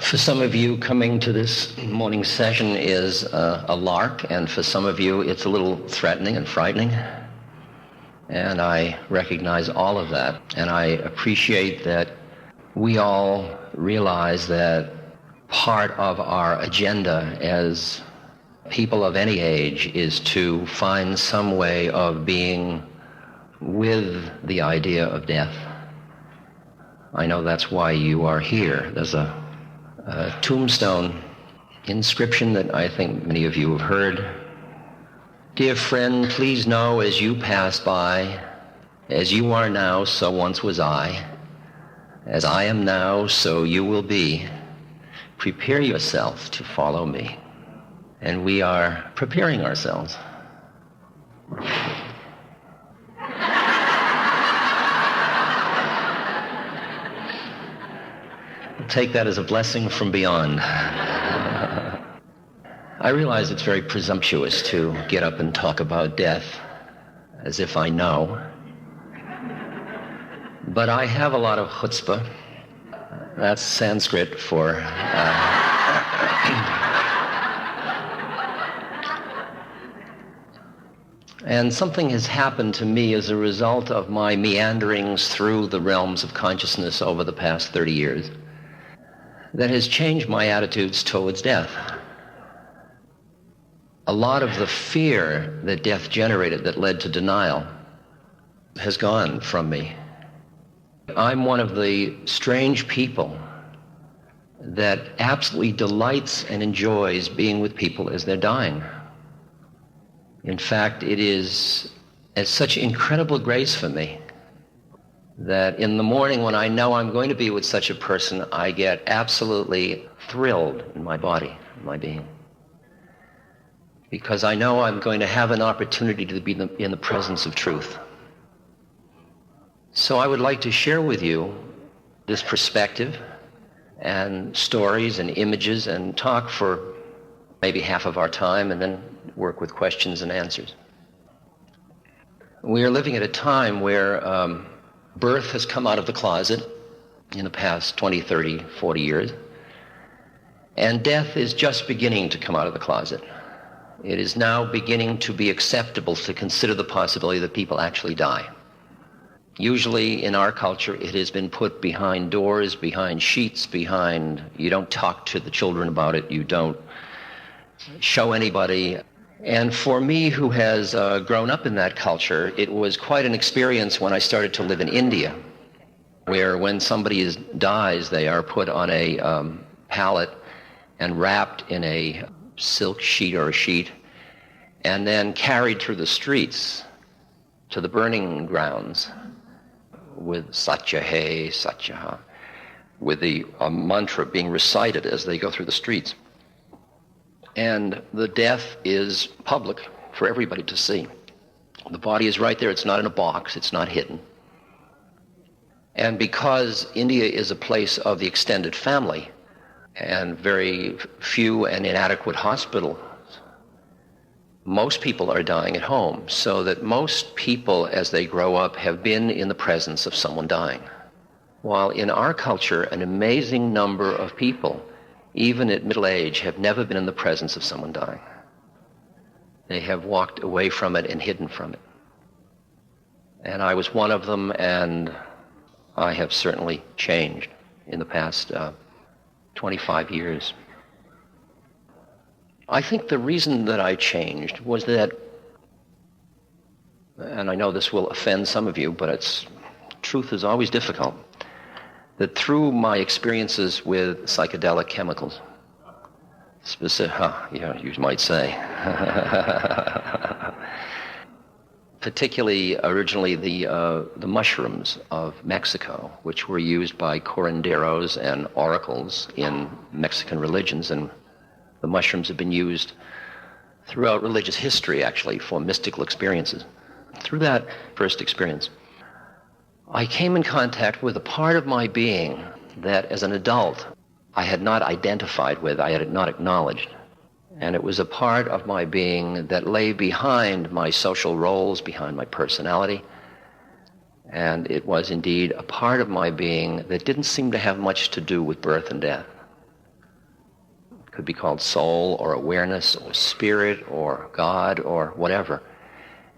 For some of you, coming to this morning session is a lark, and for some of you, it's a little threatening and frightening. And I recognize all of that, and I appreciate that we all realize that part of our agenda as people of any age is to find some way of being with the idea of death. I know that's why you are here. There's a tombstone inscription that I think many of you have heard. Dear friend, please know as you pass by, as you are now, so once was I. As I am now, so you will be. Prepare yourself to follow me. And we are preparing ourselves. Take that as a blessing from beyond. I realize it's very presumptuous to get up and talk about death as if I know. But I have a lot of chutzpah. That's Sanskrit for... And something has happened to me as a result of my meanderings through the realms of consciousness over the past 30 years that has changed my attitudes towards death. A lot of the fear that death generated that led to denial has gone from me. I'm one of the strange people that absolutely delights and enjoys being with people as they're dying. In fact, it is such incredible grace for me that in the morning when I know I'm going to be with such a person, I get absolutely thrilled in my body, in my being. Because I know I'm going to have an opportunity to be in the presence of truth. So I would like to share with you this perspective and stories and images and talk for maybe half of our time and then work with questions and answers. We are living at a time where birth has come out of the closet in the past 20, 30, 40 years, and death is just beginning to come out of the closet. It is now beginning to be acceptable to consider the possibility that people actually die. Usually in our culture, it has been put behind doors, behind sheets, you don't talk to the children about it, you don't show anybody. And for me, who has grown up in that culture, it was quite an experience when I started to live in India, where when somebody dies, they are put on a pallet and wrapped in a silk sheet or a sheet, and then carried through the streets to the burning grounds with Satya Hai, Satya Ha, with the mantra being recited as they go through the streets. And the death is public for everybody to see. The body is right there. It's not in a box. It's not hidden. And because India is a place of the extended family and very few and inadequate hospitals, most people are dying at home, so that most people, as they grow up, have been in the presence of someone dying. While in our culture, an amazing number of people, even at middle age, have never been in the presence of someone dying. They have walked away from it and hidden from it. And I was one of them, and I have certainly changed in the past 25 years. I think the reason that I changed was that, and I know this will offend some of you, but truth is always difficult, that through my experiences with psychedelic chemicals, you might say, particularly originally the mushrooms of Mexico, which were used by curanderos and oracles in Mexican religions, and the mushrooms have been used throughout religious history, actually, for mystical experiences. Through that first experience, I came in contact with a part of my being that, as an adult, I had not identified with, I had not acknowledged. And it was a part of my being that lay behind my social roles, behind my personality. And it was indeed a part of my being that didn't seem to have much to do with birth and death. Could be called soul or awareness or spirit or God or whatever.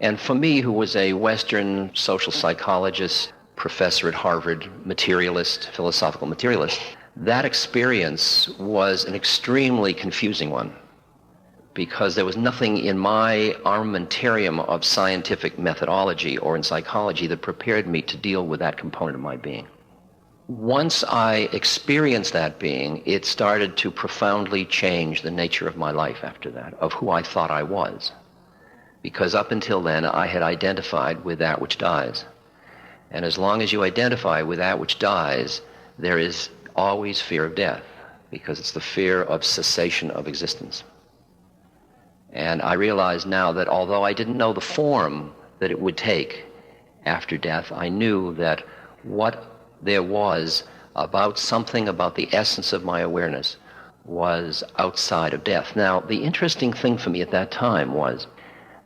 And for me, who was a Western social psychologist, professor at Harvard, materialist, philosophical materialist, that experience was an extremely confusing one, because there was nothing in my armamentarium of scientific methodology or in psychology that prepared me to deal with that component of my being. Once I experienced that being, it started to profoundly change the nature of my life after that, of who I thought I was. Because up until then, I had identified with that which dies. And as long as you identify with that which dies, there is always fear of death, because it's the fear of cessation of existence. And I realize now that although I didn't know the form that it would take after death, I knew that what there was about something about the essence of my awareness was outside of death. Now, the interesting thing for me at that time was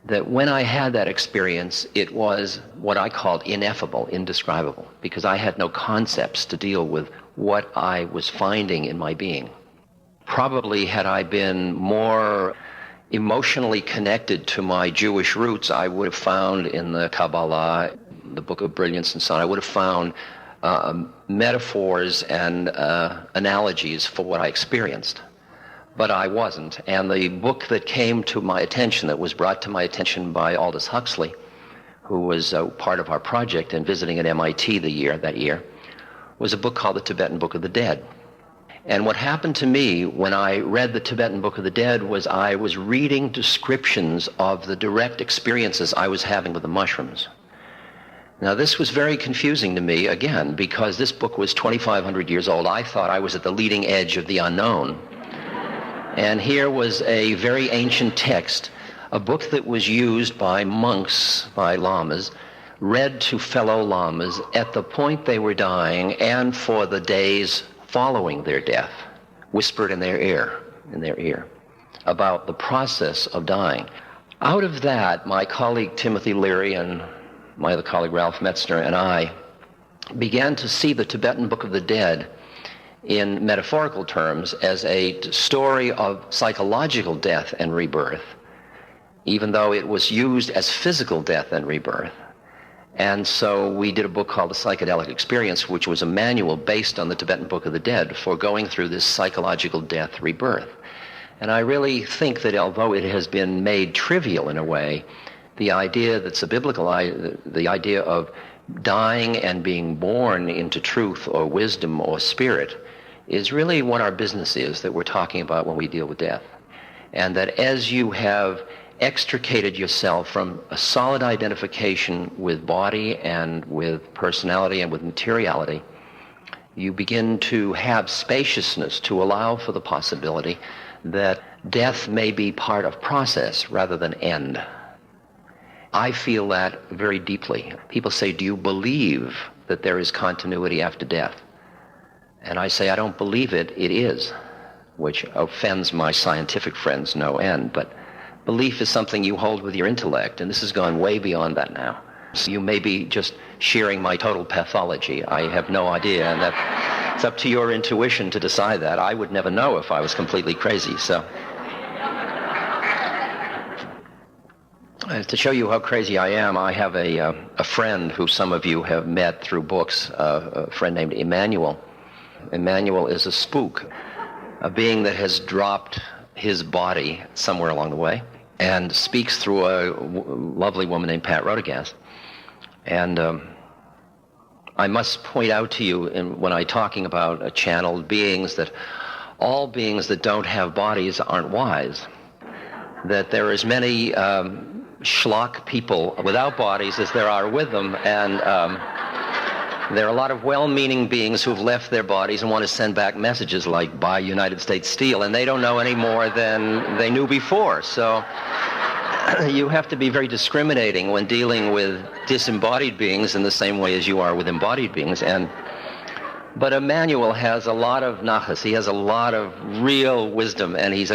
that when I had that experience, it was what I called ineffable, indescribable, because I had no concepts to deal with what I was finding in my being. Probably had I been more emotionally connected to my Jewish roots, I would have found in the Kabbalah, the Book of Brilliance and so on, I would have found metaphors and analogies for what I experienced. But I wasn't. And the book that came to my attention, that was brought to my attention by Aldous Huxley, who was part of our project and visiting at MIT that year, was a book called The Tibetan Book of the Dead. And what happened to me when I read the Tibetan Book of the Dead was I was reading descriptions of the direct experiences I was having with the mushrooms. Now, this was very confusing to me, again, because this book was 2,500 years old. I thought I was at the leading edge of the unknown. And here was a very ancient text, a book that was used by monks, by lamas, read to fellow lamas at the point they were dying and for the days following their death, whispered in their ear, about the process of dying. Out of that, my colleague Timothy Leary and my other colleague Ralph Metzner and I began to see the Tibetan Book of the Dead in metaphorical terms as a story of psychological death and rebirth, even though it was used as physical death and rebirth. And so we did a book called The Psychedelic Experience, which was a manual based on the Tibetan Book of the Dead for going through this psychological death rebirth. And I really think that although it has been made trivial in a way, the idea that's a biblical idea, the idea of dying and being born into truth or wisdom or spirit, is really what our business is that we're talking about when we deal with death. And that as you have extricated yourself from a solid identification with body and with personality and with materiality, you begin to have spaciousness to allow for the possibility that death may be part of process rather than end. I feel that very deeply. People say, do you believe that there is continuity after death? And I say, I don't believe it, it is, which offends my scientific friends no end. But belief is something you hold with your intellect, and this has gone way beyond that now. So you may be just sharing my total pathology. I have no idea, and that it's up to your intuition to decide that. I would never know if I was completely crazy, so. To show you how crazy I am, I have a friend who some of you have met through books, a friend named Emmanuel. Emmanuel is a spook, a being that has dropped his body somewhere along the way and speaks through a lovely woman named Pat Rodegast. And I must point out to you when I'm talking about channeled beings that all beings that don't have bodies aren't wise, that there are as many schlock people without bodies as there are with them, and there are a lot of well-meaning beings who've left their bodies and want to send back messages like, buy United States Steel, and they don't know any more than they knew before. So you have to be very discriminating when dealing with disembodied beings in the same way as you are with embodied beings. But Emmanuel has a lot of nachas. He has a lot of real wisdom, and he's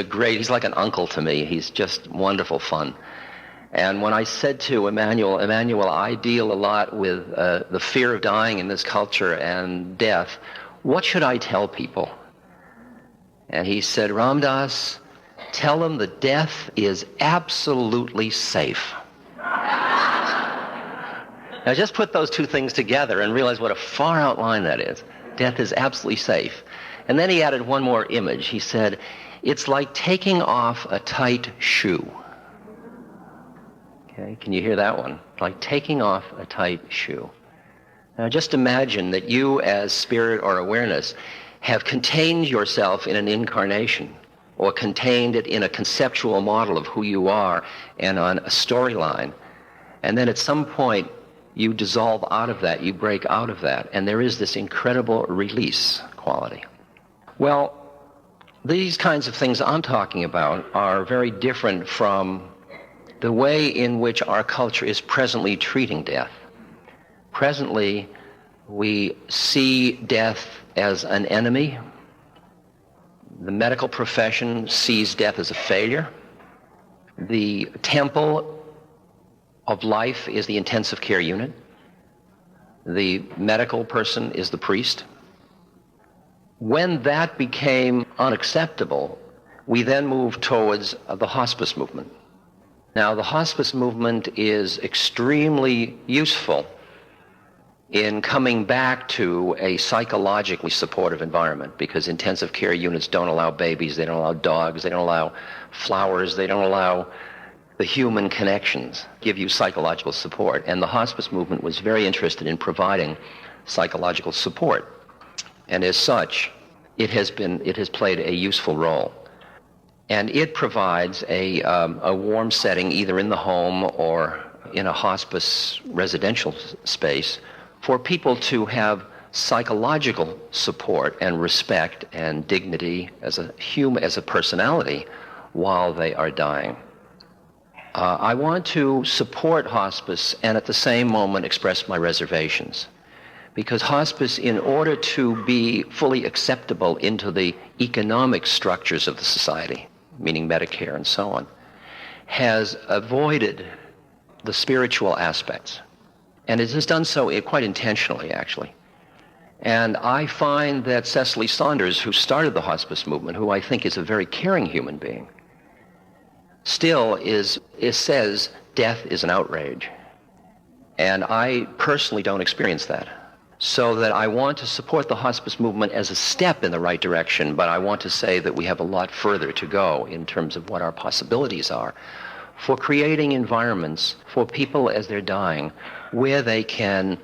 like an uncle to me. He's just wonderful fun. And when I said to Emmanuel, I deal a lot with the fear of dying in this culture and death. What should I tell people? And he said, Ram Dass, tell them that death is absolutely safe. Now just put those two things together and realize what a far out line that is. Death is absolutely safe. And then he added one more image. He said, it's like taking off a tight shoe. Okay, can you hear that one? Like taking off a tight shoe. Now just imagine that you as spirit or awareness have contained yourself in an incarnation, or contained it in a conceptual model of who you are and on a storyline. And then at some point, you dissolve out of that, you break out of that, and there is this incredible release quality. Well, these kinds of things I'm talking about are very different from the way in which our culture is presently treating death. Presently, we see death as an enemy. The medical profession sees death as a failure. The temple of life is the intensive care unit. The medical person is the priest. When that became unacceptable, we then moved towards the hospice movement. Now, the hospice movement is extremely useful in coming back to a psychologically supportive environment, because intensive care units don't allow babies, they don't allow dogs, they don't allow flowers, they don't allow the human connections, give you psychological support. And the hospice movement was very interested in providing psychological support. And as such, it has played a useful role. And it provides a warm setting either in the home or in a hospice residential space for people to have psychological support and respect and dignity as a human, as a personality, while they are dying. I want to support hospice and at the same moment express my reservations. Because hospice, in order to be fully acceptable into the economic structures of the society, meaning Medicare and so on, has avoided the spiritual aspects. And it has done so quite intentionally, actually. And I find that Cecily Saunders, who started the hospice movement, who I think is a very caring human being, still says death is an outrage. And I personally don't experience that. So that I want to support the hospice movement as a step in the right direction, but I want to say that we have a lot further to go in terms of what our possibilities are for creating environments for people as they're dying where they can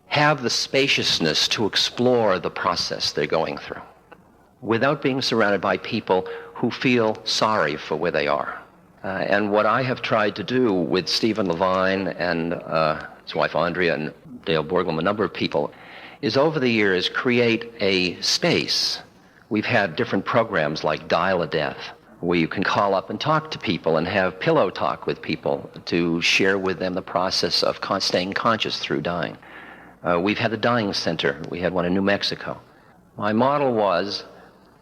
have the spaciousness to explore the process they're going through without being surrounded by people who feel sorry for where they are. And what I have tried to do with Stephen Levine and his wife Andrea and Dale Borglum, a number of people, is over the years create a space. We've had different programs like Dial a Death, where you can call up and talk to people and have pillow talk with people to share with them the process of staying conscious through dying. We've had the Dying Center. We had one in New Mexico. My model was,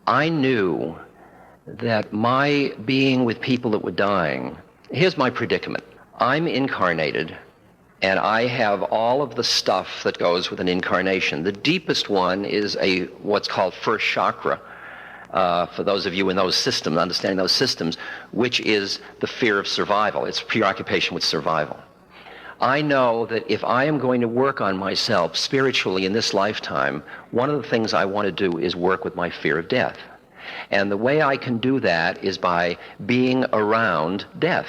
I knew that my being with people that were dying, here's my predicament. I'm incarnated, and I have all of the stuff that goes with an incarnation. The deepest one is what's called first chakra, for those of you in those systems, understanding those systems, which is the fear of survival. It's preoccupation with survival. I know that if I am going to work on myself spiritually in this lifetime, one of the things I want to do is work with my fear of death. And the way I can do that is by being around death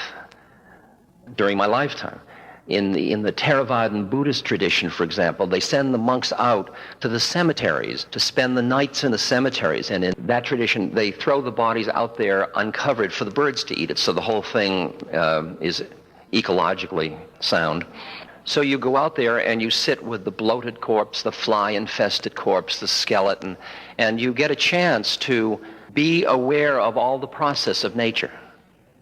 during my lifetime. In the Theravadan Buddhist tradition, for example, they send the monks out to the cemeteries to spend the nights in the cemeteries. And in that tradition, they throw the bodies out there uncovered for the birds to eat it. So the whole thing is ecologically sound. So you go out there and you sit with the bloated corpse, the fly-infested corpse, the skeleton, and you get a chance to be aware of all the process of nature.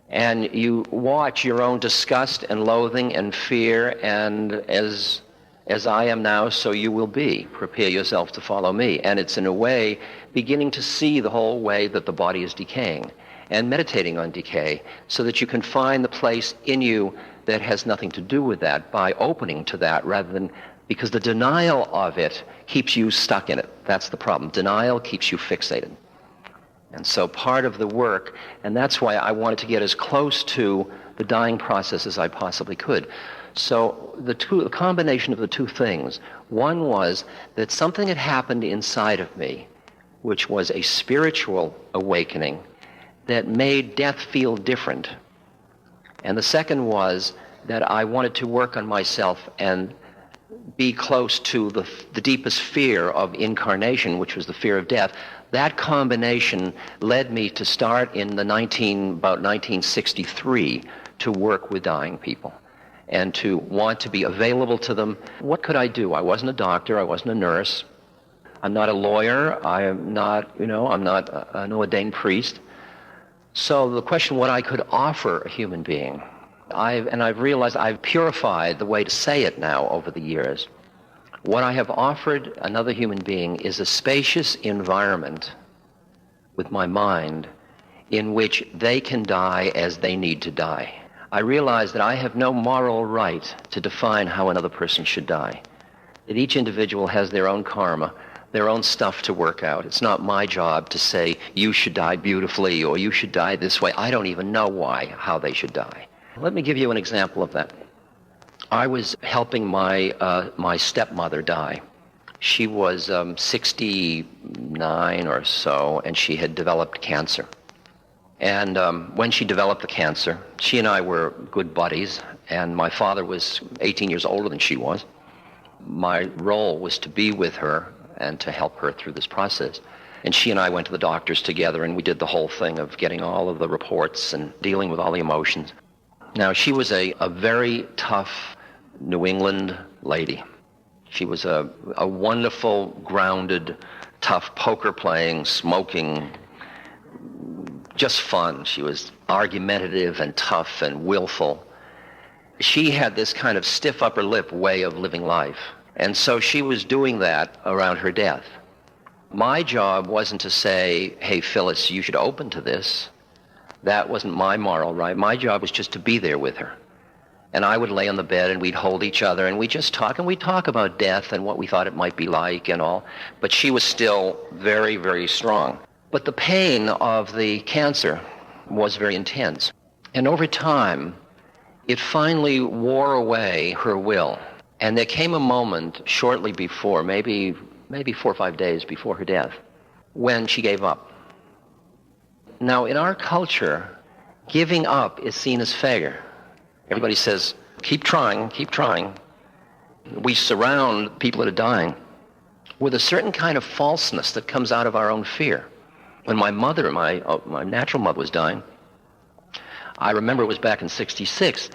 And you watch your own disgust and loathing and fear, and as I am now, so you will be. Prepare yourself to follow me. And it's in a way beginning to see the whole way that the body is decaying and meditating on decay so that you can find the place in you that has nothing to do with that by opening to that rather than, because the denial of it keeps you stuck in it. That's the problem. Denial keeps you fixated. And so part of the work, and that's why I wanted to get as close to the dying process as I possibly could. So the combination of the two things, one was that something had happened inside of me, which was a spiritual awakening that made death feel different. And the second was that I wanted to work on myself and be close to the deepest fear of incarnation, which was the fear of death. That combination led me to start in about 1963 to work with dying people and to want to be available to them. What could I do? I wasn't a doctor. I wasn't a nurse. I'm not a lawyer. I'm not an ordained priest. So the question, what I could offer a human being, I've realized I've purified the way to say it now over the years. What I have offered another human being is a spacious environment with my mind in which they can die as they need to die. I realize that I have no moral right to define how another person should die. That each individual has their own karma, their own stuff to work out. It's not my job to say, you should die beautifully or you should die this way. I don't even know how they should die. Let me give you an example of that. I was helping my stepmother die. She was 69 or so, and she had developed cancer. And when she developed the cancer, she and I were good buddies, and my father was 18 years older than she was. My role was to be with her and to help her through this process. And she and I went to the doctors together, and we did the whole thing of getting all of the reports and dealing with all the emotions. Now, she was a very tough New England lady. She was a wonderful, grounded, tough, poker-playing, smoking, just fun. She was argumentative and tough and willful. She had this kind of stiff upper lip way of living life. And so she was doing that around her death. My job wasn't to say, hey, Phyllis, you should open to this. That wasn't my moral right. My job was just to be there with her. And I would lay on the bed and we'd hold each other and we'd just talk, and we'd talk about death and what we thought it might be like and all. But she was still very, very strong. But the pain of the cancer was very intense. And over time, it finally wore away her will. And there came a moment shortly before, maybe 4 or 5 days before her death, when she gave up. Now, in our culture, giving up is seen as failure. Everybody says, keep trying, keep trying. We surround people that are dying with a certain kind of falseness that comes out of our own fear. When my mother, my natural mother, was dying, I remember it was back in '66,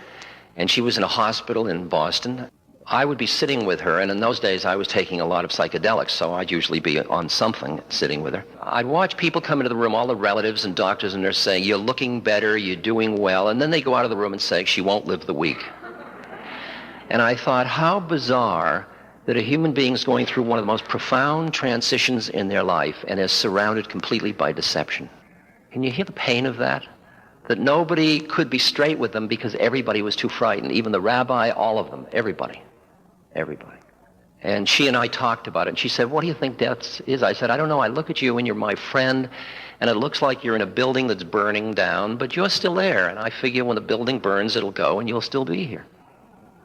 and she was in a hospital in Boston. I would be sitting with her, and in those days I was taking a lot of psychedelics, so I'd usually be on something sitting with her. I'd watch people come into the room, all the relatives and doctors, and they're saying, you're looking better, you're doing well, and then they go out of the room and say, she won't live the week. And I thought, how bizarre that a human being is going through one of the most profound transitions in their life and is surrounded completely by deception. Can you hear the pain of that? That nobody could be straight with them because everybody was too frightened, even the rabbi, all of them, everybody. And she and I talked about it, and she said, what do you think death is? I said, I don't know. I look at you, and you're my friend, and it looks like you're in a building that's burning down, but you're still there, and I figure when the building burns, it'll go, and you'll still be here.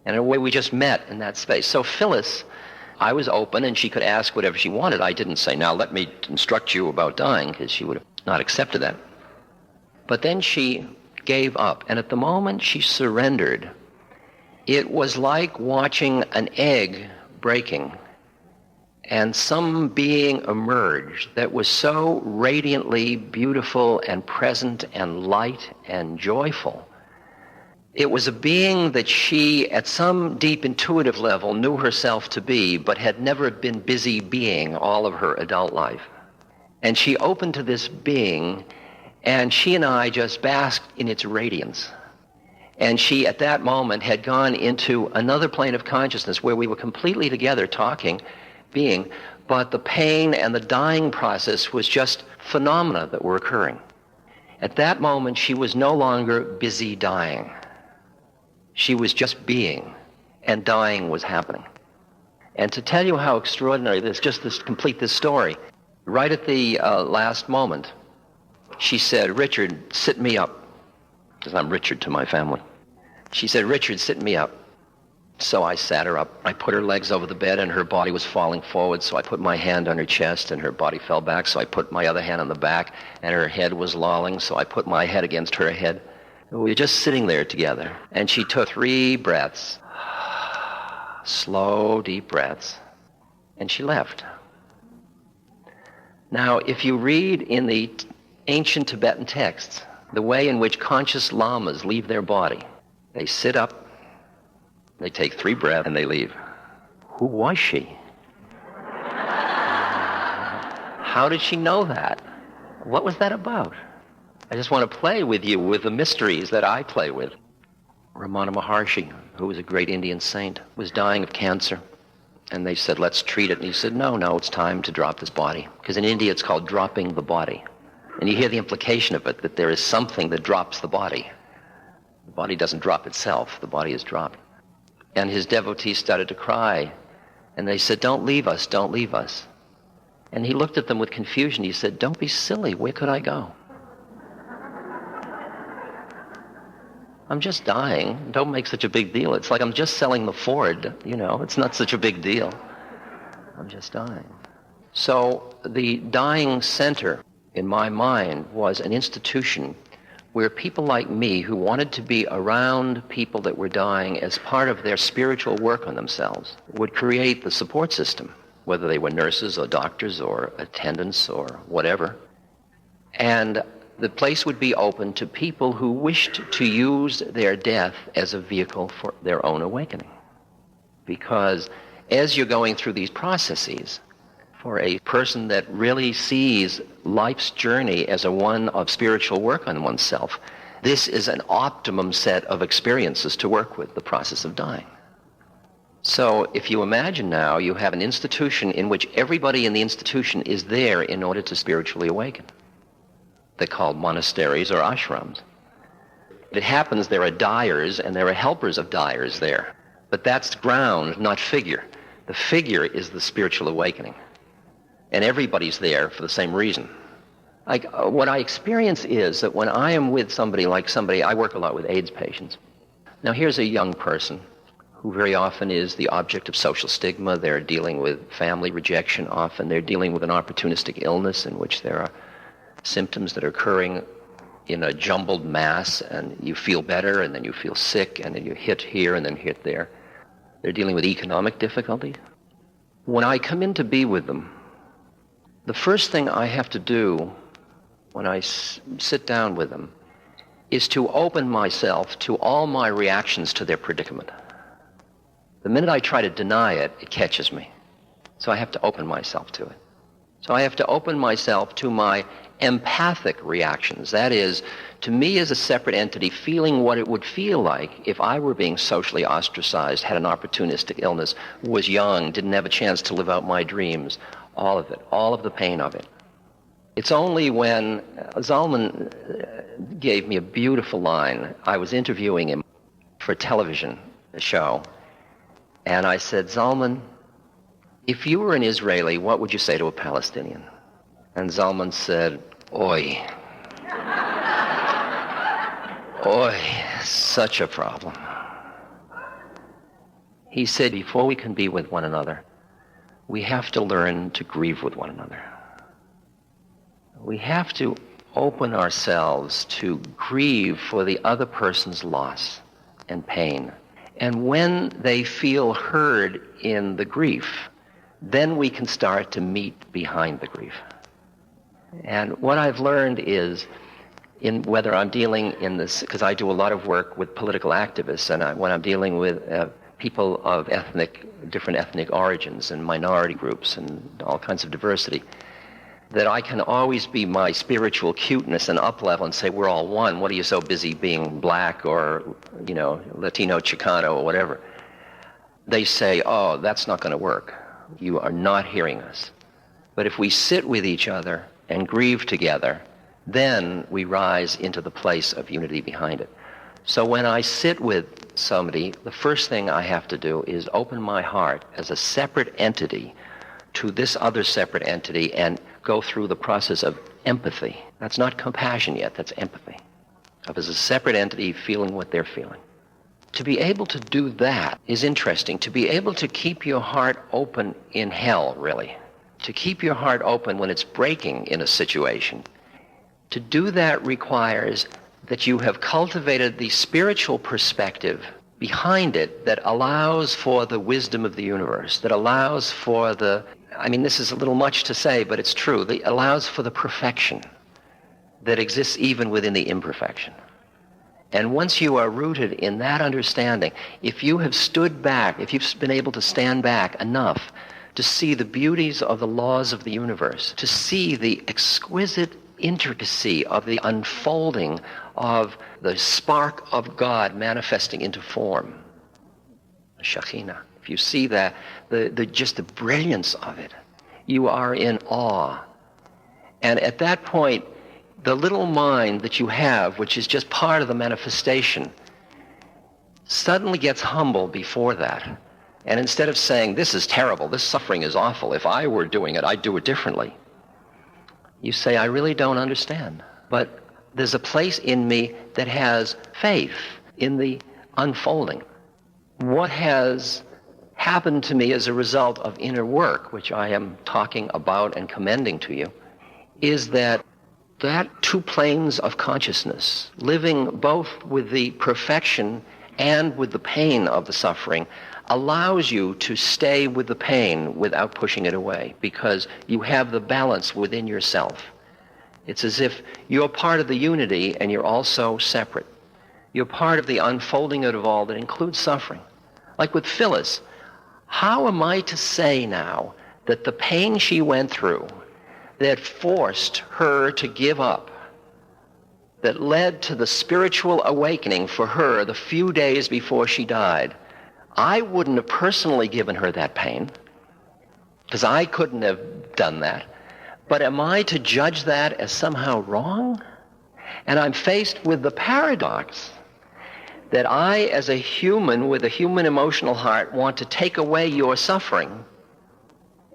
And in a way, we just met in that space. So Phyllis, I was open, and she could ask whatever she wanted. I didn't say, now let me instruct you about dying, because she would have not accepted that. But then she gave up, and at the moment she surrendered, it was like watching an egg breaking, and some being emerged that was so radiantly beautiful and present and light and joyful. It was a being that she, at some deep intuitive level, knew herself to be, but had never been busy being all of her adult life. And she opened to this being, and she and I just basked in its radiance. And she, at that moment, had gone into another plane of consciousness where we were completely together talking, being, but the pain and the dying process was just phenomena that were occurring. At that moment, she was no longer busy dying. She was just being, and dying was happening. And to tell you how extraordinary this, just to complete this story, right at the last moment, She said, "Richard, sit me up," because I'm Richard to my family. She said, "Richard, sit me up." So I sat her up. I put her legs over the bed, and her body was falling forward, so I put my hand on her chest, and her body fell back, so I put my other hand on the back, and her head was lolling, so I put my head against her head. We were just sitting there together, and she took 3 breaths, slow, deep breaths, and she left. Now, if you read in the ancient Tibetan texts the way in which conscious lamas leave their body, they sit up, they take 3 breaths, and they leave. Who was she? How did she know that? What was that about? I just want to play with you with the mysteries that I play with. Ramana Maharshi, who was a great Indian saint, was dying of cancer. And they said, "Let's treat it." And he said, no, it's time to drop this body. Because in India, it's called dropping the body. And you hear the implication of it, that there is something that drops the body. The body doesn't drop itself. The body is dropped. And his devotees started to cry. And they said, "Don't leave us, don't leave us." And he looked at them with confusion. He said, "Don't be silly. Where could I go? I'm just dying. Don't make such a big deal. It's like I'm just selling the Ford, It's not such a big deal. I'm just dying." So the dying center, in my mind, was an institution where people like me who wanted to be around people that were dying as part of their spiritual work on themselves would create the support system, whether they were nurses or doctors or attendants or whatever. And the place would be open to people who wished to use their death as a vehicle for their own awakening. Because as you're going through these processes, for a person that really sees life's journey as a one of spiritual work on oneself, this is an optimum set of experiences to work with, the process of dying. So if you imagine now, you have an institution in which everybody in the institution is there in order to spiritually awaken. They're called monasteries or ashrams. It happens there are dyers and there are helpers of dyers there. But that's ground, not figure. The figure is the spiritual awakening. And everybody's there for the same reason. What I experience is that when I am with somebody, I work a lot with AIDS patients. Now here's a young person who very often is the object of social stigma. They're dealing with family rejection often. They're dealing with an opportunistic illness in which there are symptoms that are occurring in a jumbled mass, and you feel better, and then you feel sick, and then you hit here and then hit there. They're dealing with economic difficulty. When I come in to be with them, the first thing I have to do when I sit down with them is to open myself to all my reactions to their predicament. The minute I try to deny it, it catches me. So I have to open myself to it. So I have to open myself to my empathic reactions. That is, to me as a separate entity, feeling what it would feel like if I were being socially ostracized, had an opportunistic illness, was young, didn't have a chance to live out my dreams. All of it, all of the pain of it. It's only when Zalman gave me a beautiful line. I was interviewing him for a television show, and I said, "Zalman, if you were an Israeli, what would you say to a Palestinian?" And Zalman said, "Oy. Oy, such a problem." He said, before we can be with one another, we have to learn to grieve with one another. We have to open ourselves to grieve for the other person's loss and pain. And when they feel heard in the grief, then we can start to meet behind the grief. And what I've learned is, in whether I'm dealing in this, because I do a lot of work with political activists, and when I'm dealing with people of different ethnic origins and minority groups and all kinds of diversity, that I can always be my spiritual cuteness and up level and say, we're all one. What are you so busy being black or, Latino, Chicano, or whatever? They say, oh, that's not going to work. You are not hearing us. But if we sit with each other and grieve together, then we rise into the place of unity behind it. So when I sit with somebody, the first thing I have to do is open my heart as a separate entity to this other separate entity and go through the process of empathy. That's not compassion yet, that's empathy. Of as a separate entity feeling what they're feeling. To be able to do that is interesting. To be able to keep your heart open in hell, really. To keep your heart open when it's breaking in a situation. To do that requires that you have cultivated the spiritual perspective behind it that allows for the wisdom of the universe, that allows for the, this is a little much to say, but it's true, that allows for the perfection that exists even within the imperfection. And once you are rooted in that understanding, if you have stood back, if you've been able to stand back enough to see the beauties of the laws of the universe, to see the exquisite intricacy of the unfolding of the spark of God manifesting into form, Shekhinah. If you see that, just the brilliance of it, you are in awe. And at that point, the little mind that you have, which is just part of the manifestation, suddenly gets humble before that. And instead of saying, this is terrible, this suffering is awful, if I were doing it, I'd do it differently, you say, I really don't understand. But there's a place in me that has faith in the unfolding. What has happened to me as a result of inner work, which I am talking about and commending to you, is that two planes of consciousness, living both with the perfection and with the pain of the suffering, allows you to stay with the pain without pushing it away, because you have the balance within yourself. It's as if you're part of the unity and you're also separate. You're part of the unfolding of all that includes suffering. Like with Phyllis, how am I to say now that the pain she went through that forced her to give up, that led to the spiritual awakening for her the few days before she died, I wouldn't have personally given her that pain, because I couldn't have done that. But am I to judge that as somehow wrong? And I'm faced with the paradox that I, as a human with a human emotional heart, want to take away your suffering.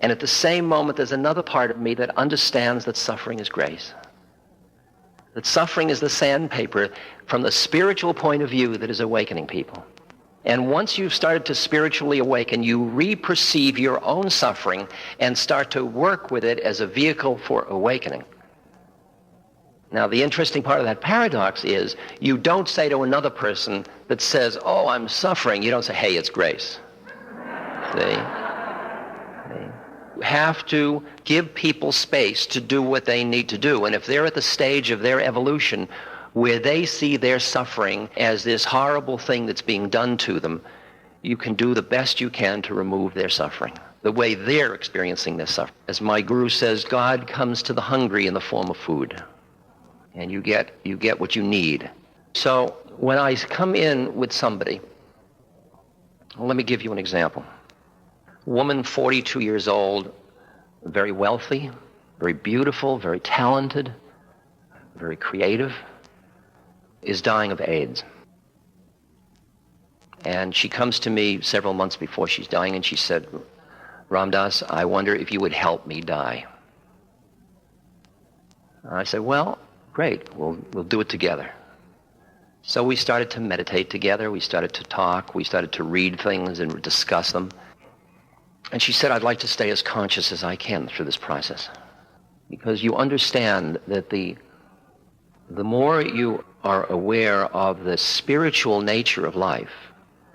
And at the same moment, there's another part of me that understands that suffering is grace. That suffering is the sandpaper from the spiritual point of view that is awakening people. And once you've started to spiritually awaken, you re-perceive your own suffering and start to work with it as a vehicle for awakening. Now, the interesting part of that paradox is you don't say to another person that says, oh, I'm suffering, you don't say, hey, it's grace. See? You have to give people space to do what they need to do. And if they're at the stage of their evolution where they see their suffering as this horrible thing that's being done to them, you can do the best you can to remove their suffering, the way they're experiencing their suffering. As my guru says, God comes to the hungry in the form of food, and you get what you need. So when I come in with somebody, well, let me give you an example. Woman, 42 years old, very wealthy, very beautiful, very talented, very creative, is dying of AIDS. And she comes to me several months before she's dying, and she said, Ram Dass, I wonder if you would help me die. And I said, well, great, we'll do it together. So we started to meditate together, we started to talk, we started to read things and discuss them. And she said, I'd like to stay as conscious as I can through this process. Because you understand that the more you are aware of the spiritual nature of life,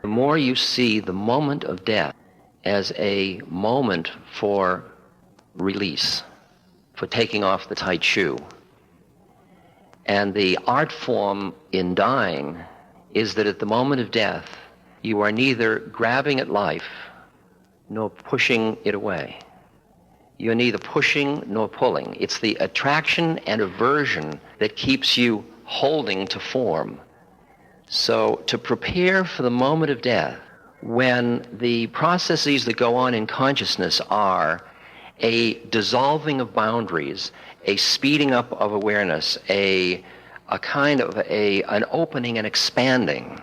the more you see the moment of death as a moment for release, for taking off the tight shoe. And the art form in dying is that at the moment of death, you are neither grabbing at life nor pushing it away. You're neither pushing nor pulling. It's the attraction and aversion that keeps you holding to form. So to prepare for the moment of death, when the processes that go on in consciousness are a dissolving of boundaries, a speeding up of awareness, a kind of an opening and expanding,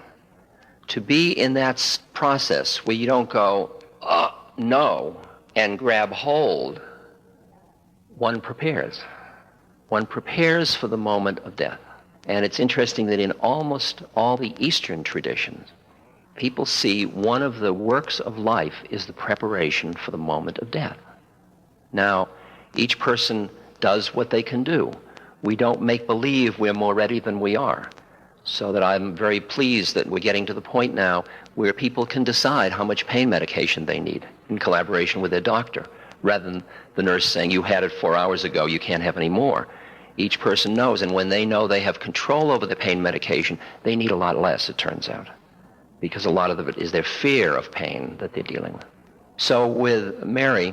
to be in that process where you don't go, no, and grab hold, one prepares. one prepares for the moment of death. And it's interesting that in almost all the Eastern traditions, people see one of the works of life is the preparation for the moment of death. Now, each person does what they can do. We don't make believe we're more ready than we are. So that I'm very pleased that we're getting to the point now where people can decide how much pain medication they need in collaboration with their doctor, rather than the nurse saying, you had it 4 hours ago, you can't have any more. Each person knows, and when they know they have control over the pain medication, they need a lot less, it turns out, because a lot of it is their fear of pain that they're dealing with. So with Mary,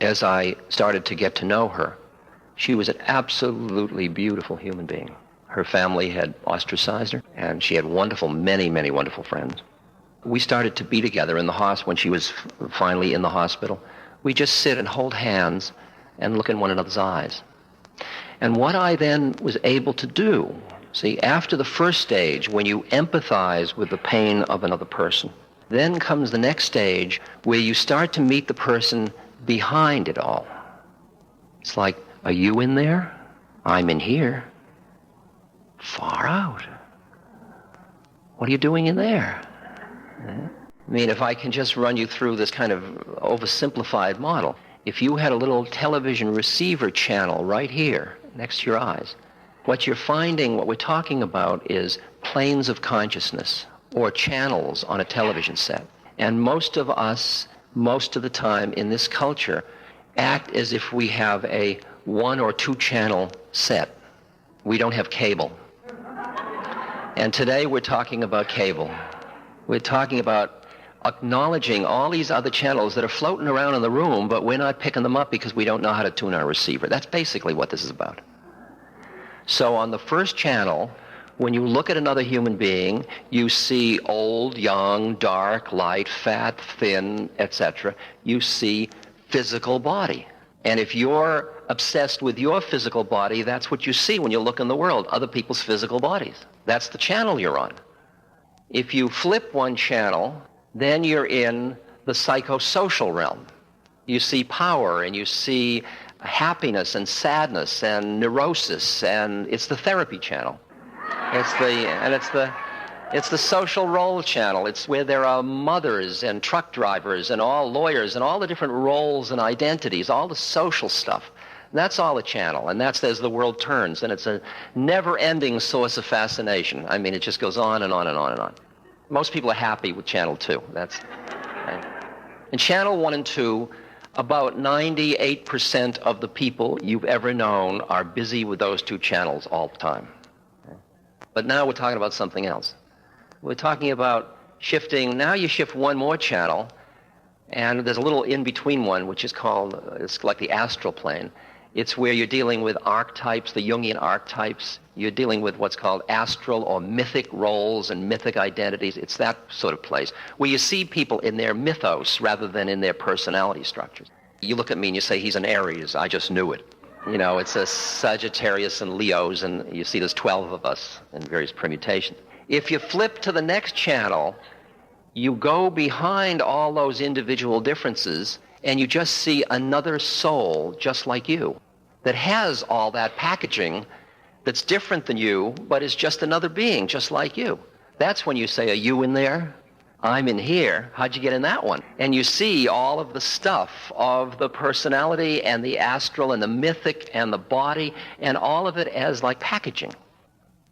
as I started to get to know her, she was an absolutely beautiful human being. Her family had ostracized her, and she had many, many wonderful friends. We started to be together in the hospital when she was finally in the hospital. We just sit and hold hands and look in one another's eyes. And what I then was able to do, see, after the first stage, when you empathize with the pain of another person, then comes the next stage where you start to meet the person behind it all. It's like, are you in there? I'm in here. Far out. What are you doing in there? I mean, if I can just run you through this kind of oversimplified model, if you had a little television receiver channel right here next to your eyes, what you're finding, what we're talking about is planes of consciousness or channels on a television set. And most of us, most of the time in this culture, act as if we have a 1 or 2 channel set. We don't have cable. And today we're talking about cable. We're talking about acknowledging all these other channels that are floating around in the room, but we're not picking them up because we don't know how to tune our receiver. That's basically what this is about. So on the first channel, when you look at another human being, you see old, young, dark, light, fat, thin, etc. You see physical body. And if you're obsessed with your physical body, that's what you see when you look in the world, other people's physical bodies. That's the channel you're on. If you flip one channel, then you're in the psychosocial realm. You see power, and you see happiness and sadness and neurosis, and it's the therapy channel. It's the social role channel. It's where there are mothers and truck drivers and all lawyers and all the different roles and identities, all the social stuff. That's all a channel, and that's as the world turns, and it's a never-ending source of fascination. I mean, it just goes on and on and on and on. Most people are happy with Channel 2. In Channel 1 and 2, about 98% of the people you've ever known are busy with those 2 channels all the time. But now we're talking about something else. We're talking about shifting. Now you shift one more channel, and there's a little in-between one, which is called, it's like the astral plane. It's where you're dealing with archetypes, the Jungian archetypes. You're dealing with what's called astral or mythic roles and mythic identities. It's that sort of place where you see people in their mythos rather than in their personality structures. You look at me and you say, he's an Aries. I just knew it. You know, it's a Sagittarius and Leos, and you see there's 12 of us in various permutations. If you flip to the next channel, you go behind all those individual differences, and you just see another soul just like you that has all that packaging that's different than you, but is just another being just like you. That's when you say, are you in there? I'm in here. How'd you get in that one? And you see all of the stuff of the personality and the astral and the mythic and the body and all of it as like packaging.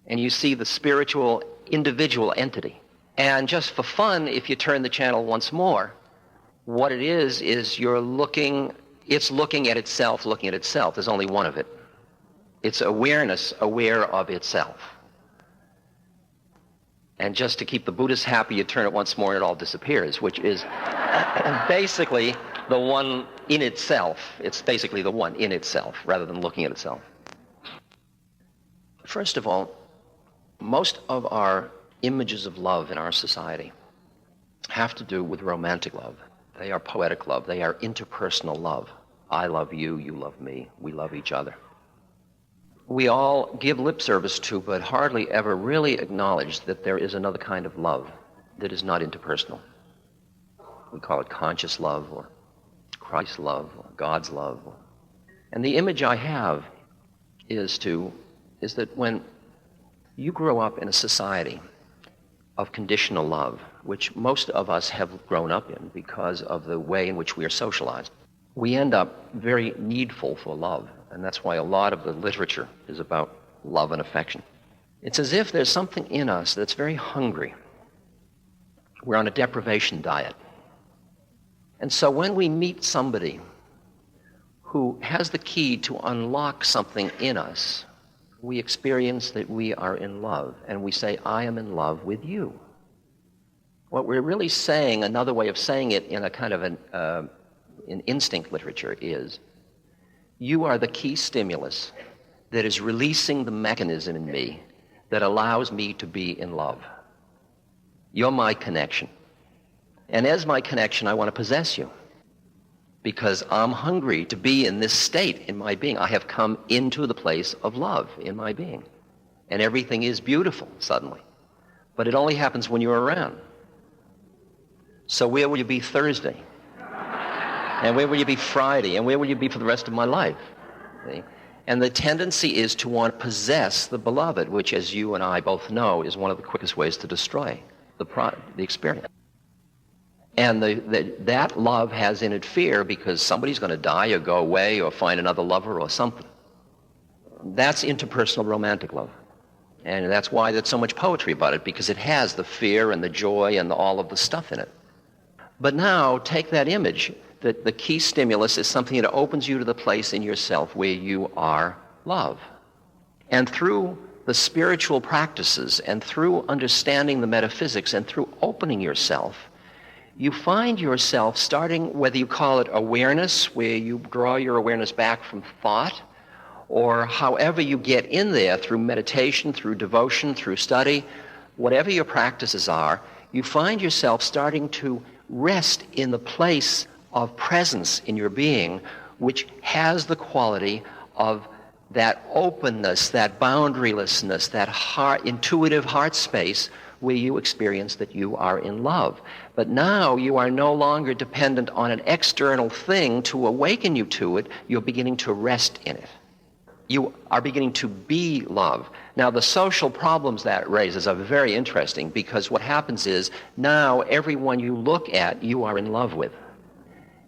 And you see the spiritual individual entity. And just for fun, if you turn the channel once more, what it is it's looking at itself, looking at itself. There's only one of it. It's awareness, aware of itself. And just to keep the Buddhists happy, you turn it once more and it all disappears, which is basically the one in itself. It's basically the one in itself, rather than looking at itself. First of all, most of our images of love in our society have to do with romantic love. They are poetic love. They are interpersonal love. I love you, you love me, we love each other. We all give lip service to, but hardly ever really acknowledge that there is another kind of love that is not interpersonal. We call it conscious love, or Christ's love, or God's love. And the image I have is that when you grow up in a society of conditional love, which most of us have grown up in because of the way in which we are socialized, we end up very needful for love. And that's why a lot of the literature is about love and affection. It's as if there's something in us that's very hungry. We're on a deprivation diet. And so when we meet somebody who has the key to unlock something in us, we experience that we are in love, and we say, I am in love with you. What we're really saying, another way of saying it in a kind of an instinct literature is, you are the key stimulus that is releasing the mechanism in me that allows me to be in love. You're my connection. And as my connection, I want to possess you because I'm hungry to be in this state in my being. I have come into the place of love in my being. And everything is beautiful suddenly. But it only happens when you're around. So where will you be Thursday? And where will you be Friday? And where will you be for the rest of my life? See? And the tendency is to want to possess the beloved, which, as you and I both know, is one of the quickest ways to destroy the experience. And that love has in it fear because somebody's going to die or go away or find another lover or something. That's interpersonal romantic love. And that's why there's so much poetry about it, because it has the fear and the joy and all of the stuff in it. But now take that image, that the key stimulus is something that opens you to the place in yourself where you are love. And through the spiritual practices and through understanding the metaphysics and through opening yourself, you find yourself starting, whether you call it awareness, where you draw your awareness back from thought, or however you get in there through meditation, through devotion, through study, whatever your practices are, you find yourself starting to rest in the place of presence in your being, which has the quality of that openness, that boundarylessness, that intuitive heart space where you experience that you are in love. But now you are no longer dependent on an external thing to awaken you to it. You're beginning to rest in it. You are beginning to be love. Now, the social problems that raises are very interesting, because what happens is now everyone you look at, you are in love with.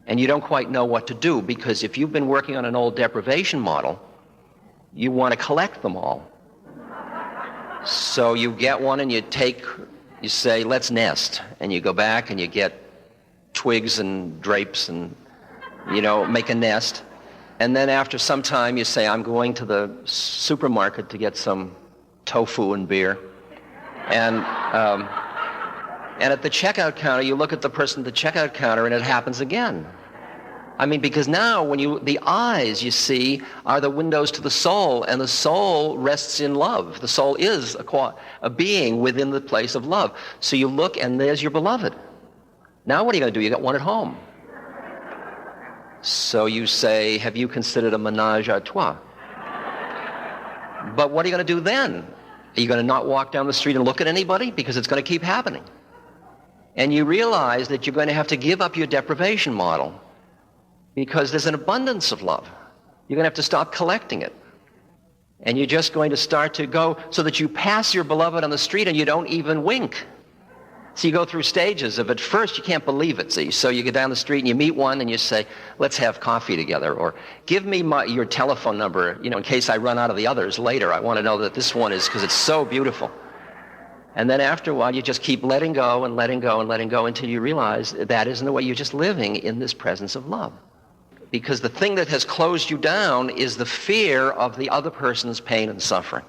And you don't quite know what to do, because if you've been working on an old deprivation model, you want to collect them all. So you get one and you say, let's nest. And you go back and you get twigs and drapes and, make a nest. And then after some time you say, I'm going to the supermarket to get some tofu and beer. And at the checkout counter, you look at the person at the checkout counter and it happens again. Because now the eyes you see are the windows to the soul, and the soul rests in love. The soul is a being within the place of love. So you look and there's your beloved. Now what are you going to do? You got one at home. So you say, have you considered a ménage à trois? But what are you going to do then? Are you going to not walk down the street and look at anybody? Because it's going to keep happening. And you realize that you're going to have to give up your deprivation model, because there's an abundance of love. You're going to have to stop collecting it. And you're just going to start to go so that you pass your beloved on the street and you don't even wink. So you go through stages of, at first you can't believe it, see. So you go down the street and you meet one and you say, let's have coffee together, or give me your telephone number, in case I run out of the others later. I want to know that this one is, because it's so beautiful. And then after a while you just keep letting go and letting go and letting go until you realize that isn't the way. You're just living in this presence of love. Because the thing that has closed you down is the fear of the other person's pain and suffering.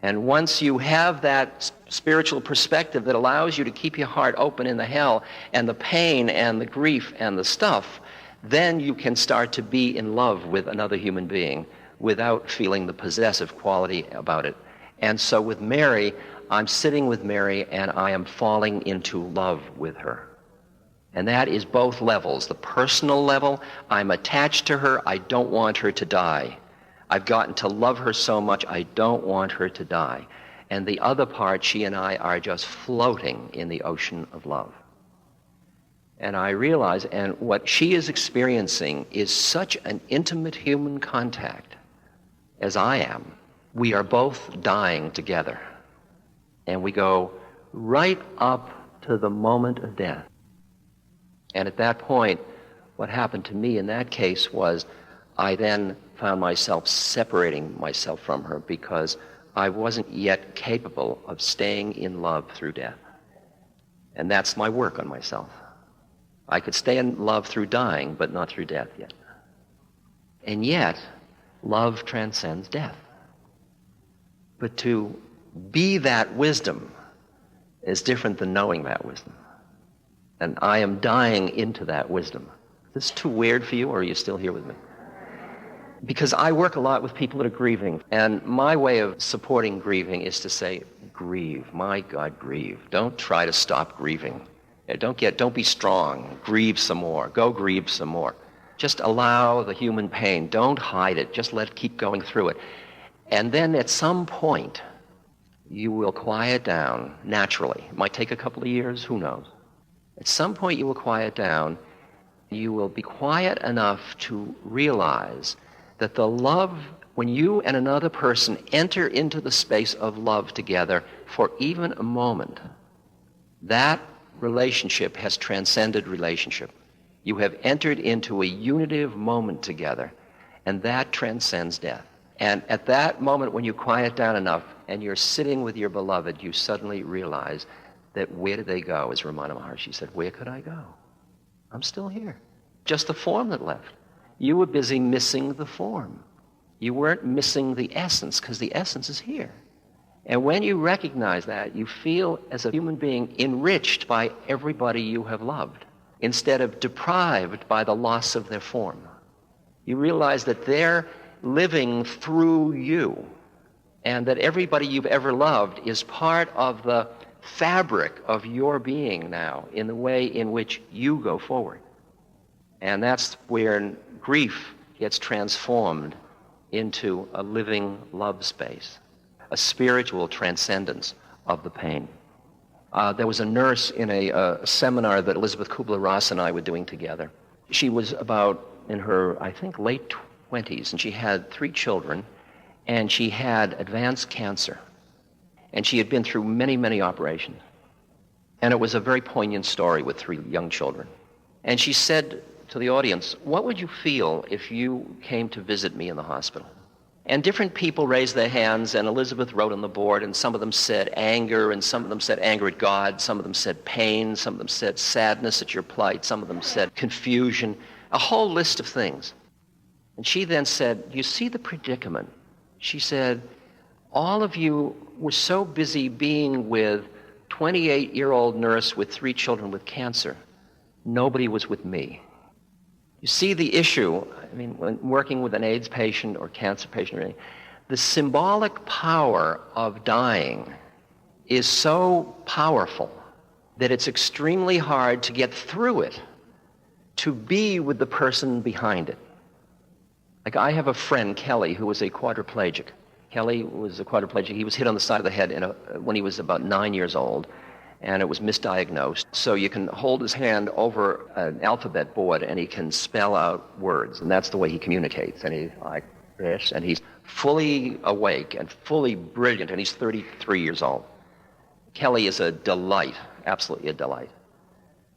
And once you have that spiritual perspective that allows you to keep your heart open in the hell and the pain and the grief and the stuff, then you can start to be in love with another human being without feeling the possessive quality about it. And so with Mary, I'm sitting with Mary and I am falling into love with her. And that is both levels. The personal level, I'm attached to her, I don't want her to die. I've gotten to love her so much, I don't want her to die. And the other part, she and I are just floating in the ocean of love. And I realize, and what she is experiencing is such an intimate human contact. as I am, we are both dying together. And we go right up to the moment of death. And at that point, what happened to me in that case was I then found myself separating myself from her because I wasn't yet capable of staying in love through death. And that's my work on myself. I could stay in love through dying, but not through death yet. And yet, love transcends death. But to be that wisdom is different than knowing that wisdom. And I am dying into that wisdom. Is this too weird for you, or are you still here with me? Because I work a lot with people that are grieving, and my way of supporting grieving is to say, grieve. My God, grieve. Don't try to stop grieving. Don't be strong. Grieve some more. Go grieve some more. Just allow the human pain. Don't hide it. Just let it keep going through it. And then at some point, you will quiet down naturally. It might take a couple of years, who knows. At some point you will quiet down. You will be quiet enough to realize that the love, when you and another person enter into the space of love together for even a moment, that relationship has transcended relationship. You have entered into a unitive moment together, and that transcends death. And at that moment when you quiet down enough and you're sitting with your beloved, you suddenly realize that where did they go? As Ramana Maharshi said, where could I go? I'm still here. Just the form that left. You were busy missing the form. You weren't missing the essence, because the essence is here. And when you recognize that, you feel as a human being enriched by everybody you have loved, instead of deprived by the loss of their form. You realize that they're living through you, and that everybody you've ever loved is part of the fabric of your being now, in the way in which you go forward. And that's where grief gets transformed into a living love space, a spiritual transcendence of the pain. There was a nurse in a seminar that Elizabeth Kubler-Ross and I were doing together. She was about in her, I think, late 20s, and she had 3 children, and she had advanced cancer. And she had been through many, many operations. And it was a very poignant story with 3 young children. And she said to the audience, what would you feel if you came to visit me in the hospital? And different people raised their hands, and Elizabeth wrote on the board, and some of them said anger, and some of them said anger at God, some of them said pain, some of them said sadness at your plight, some of them said confusion, a whole list of things. And she then said, you see the predicament? She said, all of you were so busy being with 28-year-old nurse with 3 children with cancer. Nobody was with me. You see the issue, I mean, when working with an AIDS patient or cancer patient, or anything, the symbolic power of dying is so powerful that it's extremely hard to get through it, to be with the person behind it. Like, I have a friend, Kelly, who was a quadriplegic. Kelly was a quadriplegic. He was hit on the side of the head when he was about 9 years old, and it was misdiagnosed. So you can hold his hand over an alphabet board, and he can spell out words, and that's the way he communicates. And he's like this, and he's fully awake and fully brilliant, and he's 33 years old. Kelly is a delight, absolutely a delight.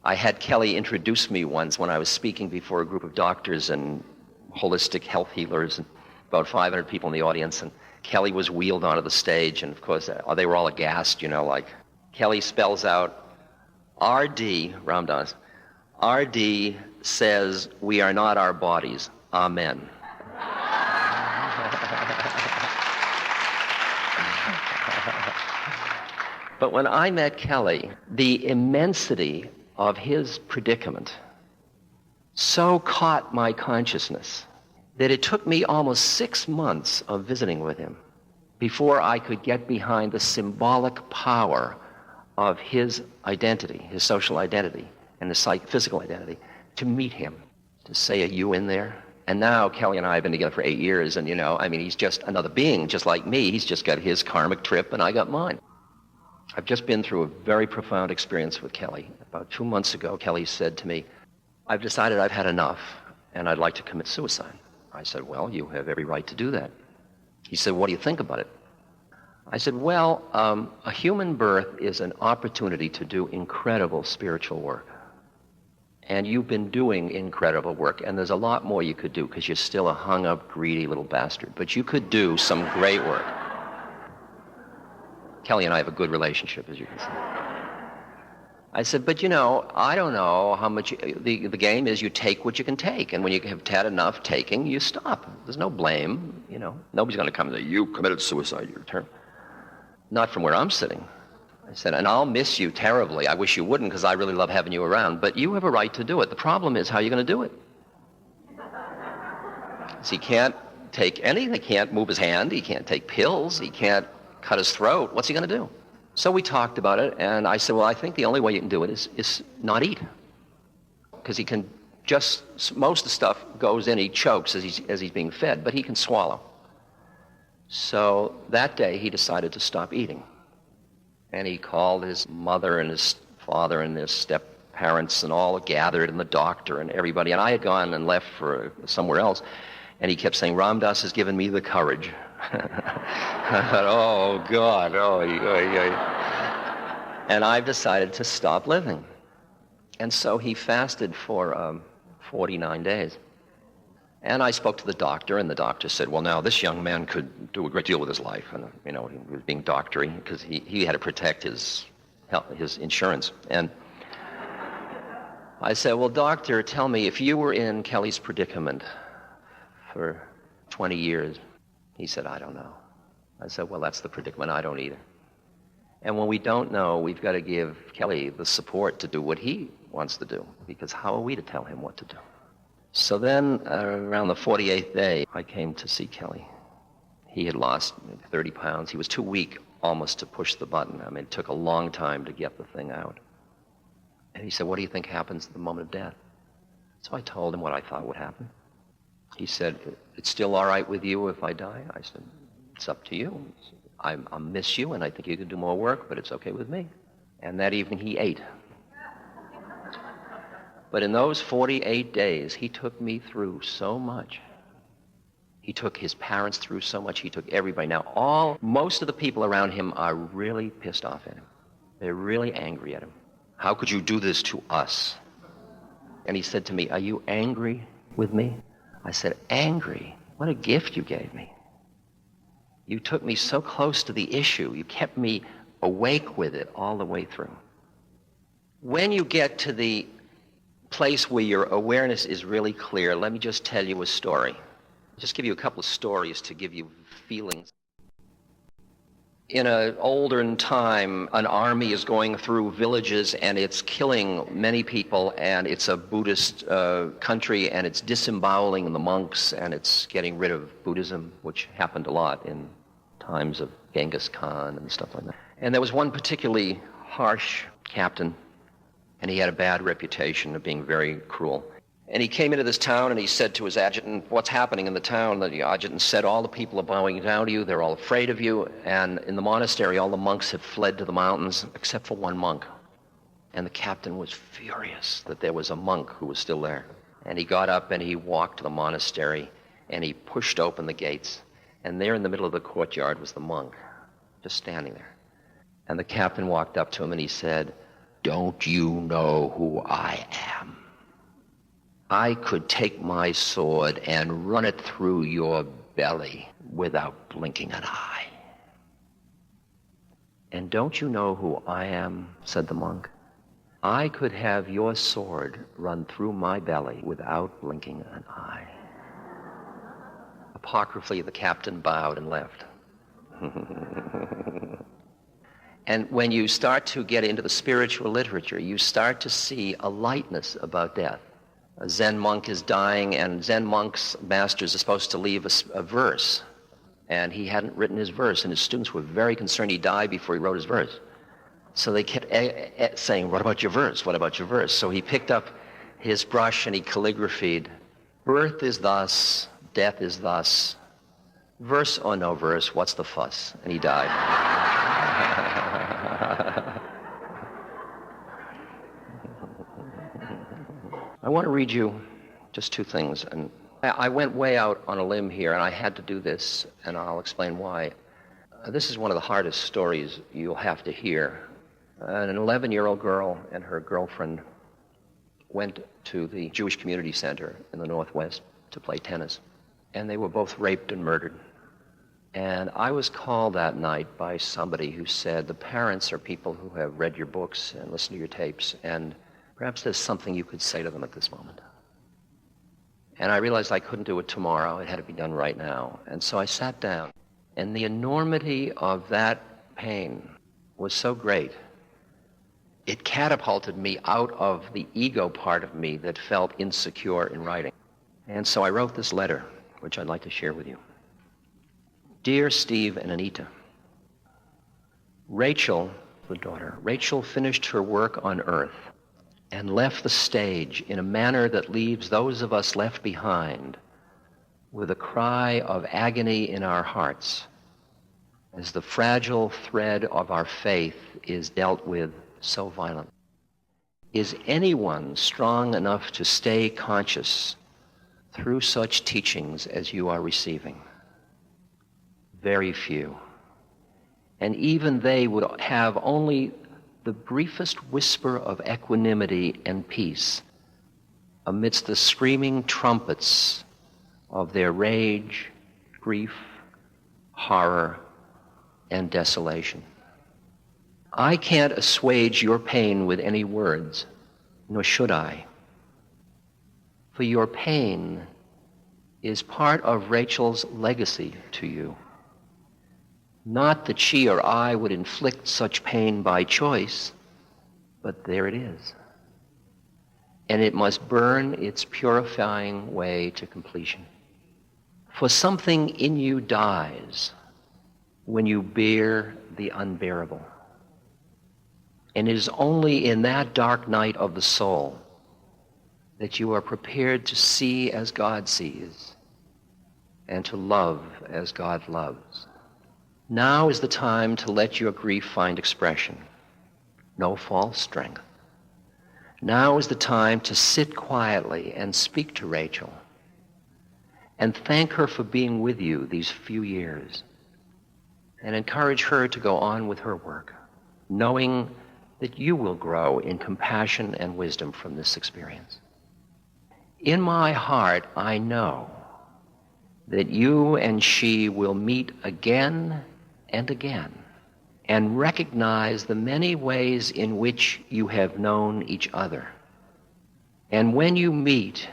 I had Kelly introduce me once when I was speaking before a group of doctors and holistic health healers, and about 500 people in the audience, and Kelly was wheeled onto the stage, and of course they were all aghast, like Kelly spells out R.D., Ramdas, R.D. says we are not our bodies, amen. But when I met Kelly, the immensity of his predicament so caught my consciousness that it took me almost 6 months of visiting with him before I could get behind the symbolic power of his identity, his social identity, and his physical identity, to meet him, to say, are you in there? And now Kelly and I have been together for 8 years, and he's just another being, just like me. He's just got his karmic trip, and I got mine. I've just been through a very profound experience with Kelly. About 2 months ago, Kelly said to me, I've decided I've had enough, and I'd like to commit suicide. I said, well, you have every right to do that. He said, what do you think about it? I said, well, a human birth is an opportunity to do incredible spiritual work. And you've been doing incredible work, and there's a lot more you could do because you're still a hung-up, greedy little bastard. But you could do some great work. Kelly and I have a good relationship, as you can see. I said, but you know, I don't know how much, the game is you take what you can take, and when you have had enough taking, you stop. There's no blame, you know. Nobody's going to come and say, you committed suicide, your turn. Not from where I'm sitting. I said, and I'll miss you terribly. I wish you wouldn't because I really love having you around, but you have a right to do it. The problem is how you're going to do it. So he can't take anything. He can't move his hand. He can't take pills. He can't cut his throat. What's he going to do? So we talked about it, and I said, well, I think the only way you can do it is not eat. Because he can just, most of the stuff goes in, he chokes as he's being fed, but he can swallow. So that day he decided to stop eating. And he called his mother and his father and his step-parents and all gathered, and the doctor and everybody. And I had gone and left for somewhere else. And he kept saying, Ram Dass has given me the courage. I thought, oh, God. And I've decided to stop living. And so he fasted for 49 days. And I spoke to the doctor, and the doctor said, well, now, this young man could do a great deal with his life. And, you know, he was being doctory because he had to protect his insurance. And I said, well, doctor, tell me, if you were in Kelly's predicament for 20 years, he said, I don't know. I said, well, that's the predicament. I don't either. And when we don't know, we've got to give Kelly the support to do what he wants to do, because how are we to tell him what to do? So then, around the 48th day, I came to see Kelly. He had lost 30 pounds. He was too weak almost to push the button. I mean, it took a long time to get the thing out. And he said, what do you think happens at the moment of death? So I told him what I thought would happen. He said, it's still all right with you if I die? I said, it's up to you. I'll miss you, and I think you could do more work, but it's okay with me. And that evening he ate. But in those 48 days, he took me through so much. He took his parents through so much. He took everybody. Now, most of the people around him are really pissed off at him. They're really angry at him. How could you do this to us? And he said to me, are you angry with me? I said, angry? What a gift you gave me. You took me so close to the issue. You kept me awake with it all the way through. When you get to the place where your awareness is really clear, let me just tell you a story. I'll just give you a couple of stories to give you feelings. In an olden time, an army is going through villages and it's killing many people, and it's a Buddhist country, and it's disemboweling the monks, and it's getting rid of Buddhism, which happened a lot in times of Genghis Khan and stuff like that. And there was one particularly harsh captain, and he had a bad reputation of being very cruel. And he came into this town and he said to his adjutant, what's happening in the town? The adjutant said, all the people are bowing down to you, they're all afraid of you, and in the monastery all the monks have fled to the mountains except for one monk. And the captain was furious that there was a monk who was still there. And he got up and he walked to the monastery and he pushed open the gates, and there in the middle of the courtyard was the monk, just standing there. And the captain walked up to him and he said, don't you know who I am? I could take my sword and run it through your belly without blinking an eye. And don't you know who I am? Said the monk. I could have your sword run through my belly without blinking an eye. Apocryphally, the captain bowed and left. And when you start to get into the spiritual literature, you start to see a lightness about death. A Zen monk is dying, and Zen monks' masters are supposed to leave a verse. And he hadn't written his verse, and his students were very concerned he died before he wrote his verse. So they kept saying, what about your verse? What about your verse? So he picked up his brush and he calligraphied, birth is thus, death is thus, verse or no verse, what's the fuss? And he died. I want to read you just two things, and I went way out on a limb here, and I had to do this, and I'll explain why. This is one of the hardest stories you'll have to hear. An 11-year-old girl and her girlfriend went to the Jewish Community Center in the Northwest to play tennis, and they were both raped and murdered. And I was called that night by somebody who said, the parents are people who have read your books and listened to your tapes, and perhaps there's something you could say to them at this moment. And I realized I couldn't do it tomorrow. It had to be done right now. And so I sat down. And the enormity of that pain was so great, it catapulted me out of the ego part of me that felt insecure in writing. And so I wrote this letter, which I'd like to share with you. Dear Steve and Anita, Rachel, the daughter, Rachel finished her work on Earth and left the stage in a manner that leaves those of us left behind with a cry of agony in our hearts as the fragile thread of our faith is dealt with so violently. Is anyone strong enough to stay conscious through such teachings as you are receiving? Very few. And even they would have only the briefest whisper of equanimity and peace amidst the screaming trumpets of their rage, grief, horror, and desolation. I can't assuage your pain with any words, nor should I. For your pain is part of Rachel's legacy to you. Not that she or I would inflict such pain by choice, but there it is. And it must burn its purifying way to completion. For something in you dies when you bear the unbearable. And it is only in that dark night of the soul that you are prepared to see as God sees and to love as God loves. Now is the time to let your grief find expression. No false strength. Now is the time to sit quietly and speak to Rachel and thank her for being with you these few years and encourage her to go on with her work, knowing that you will grow in compassion and wisdom from this experience. In my heart, I know that you and she will meet again and again and recognize the many ways in which you have known each other. And when you meet,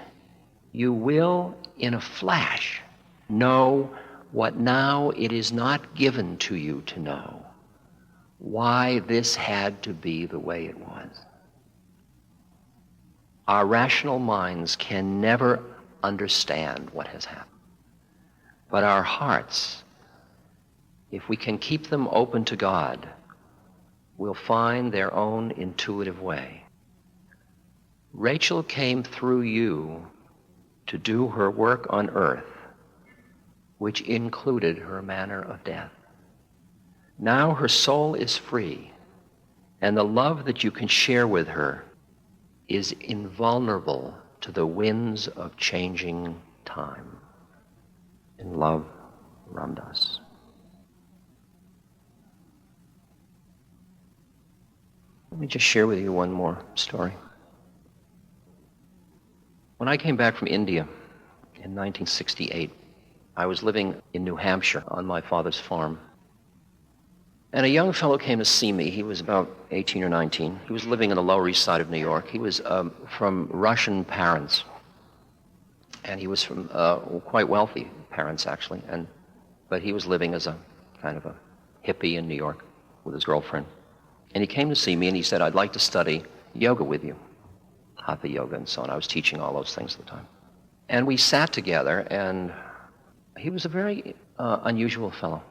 you will, in a flash, know what now it is not given to you to know, why this had to be the way it was. Our rational minds can never understand what has happened. But our hearts, if we can keep them open to God, will find their own intuitive way. Rachel came through you to do her work on earth, which included her manner of death. Now her soul is free, and the love that you can share with her is invulnerable to the winds of changing time. In love, Ramdas. Let me just share with you one more story. When I came back from India in 1968, I was living in New Hampshire on my father's farm. And a young fellow came to see me. He was about 18 or 19. He was living on the Lower East Side of New York. He was from Russian parents. And he was from quite wealthy parents, actually. But he was living as a kind of a hippie in New York with his girlfriend. And he came to see me and he said, I'd like to study yoga with you, hatha yoga and so on. I was teaching all those things at the time. And we sat together, and he was a very unusual fellow.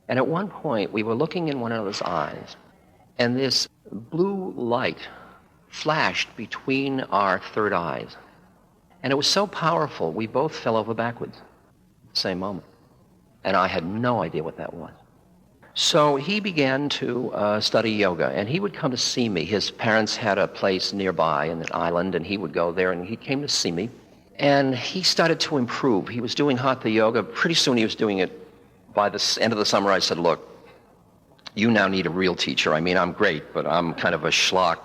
And at one point, we were looking in one another's eyes, and this blue light flashed between our third eyes. And it was so powerful, we both fell over backwards at the same moment. And I had no idea what that was. So he began to study yoga, and he would come to see me. His parents had a place nearby in an island, and he would go there, and he came to see me. And he started to improve. He was doing hatha yoga. Pretty soon he was doing it. By the end of the summer, I said, look, you now need a real teacher. I mean, I'm great, but I'm kind of a schlock,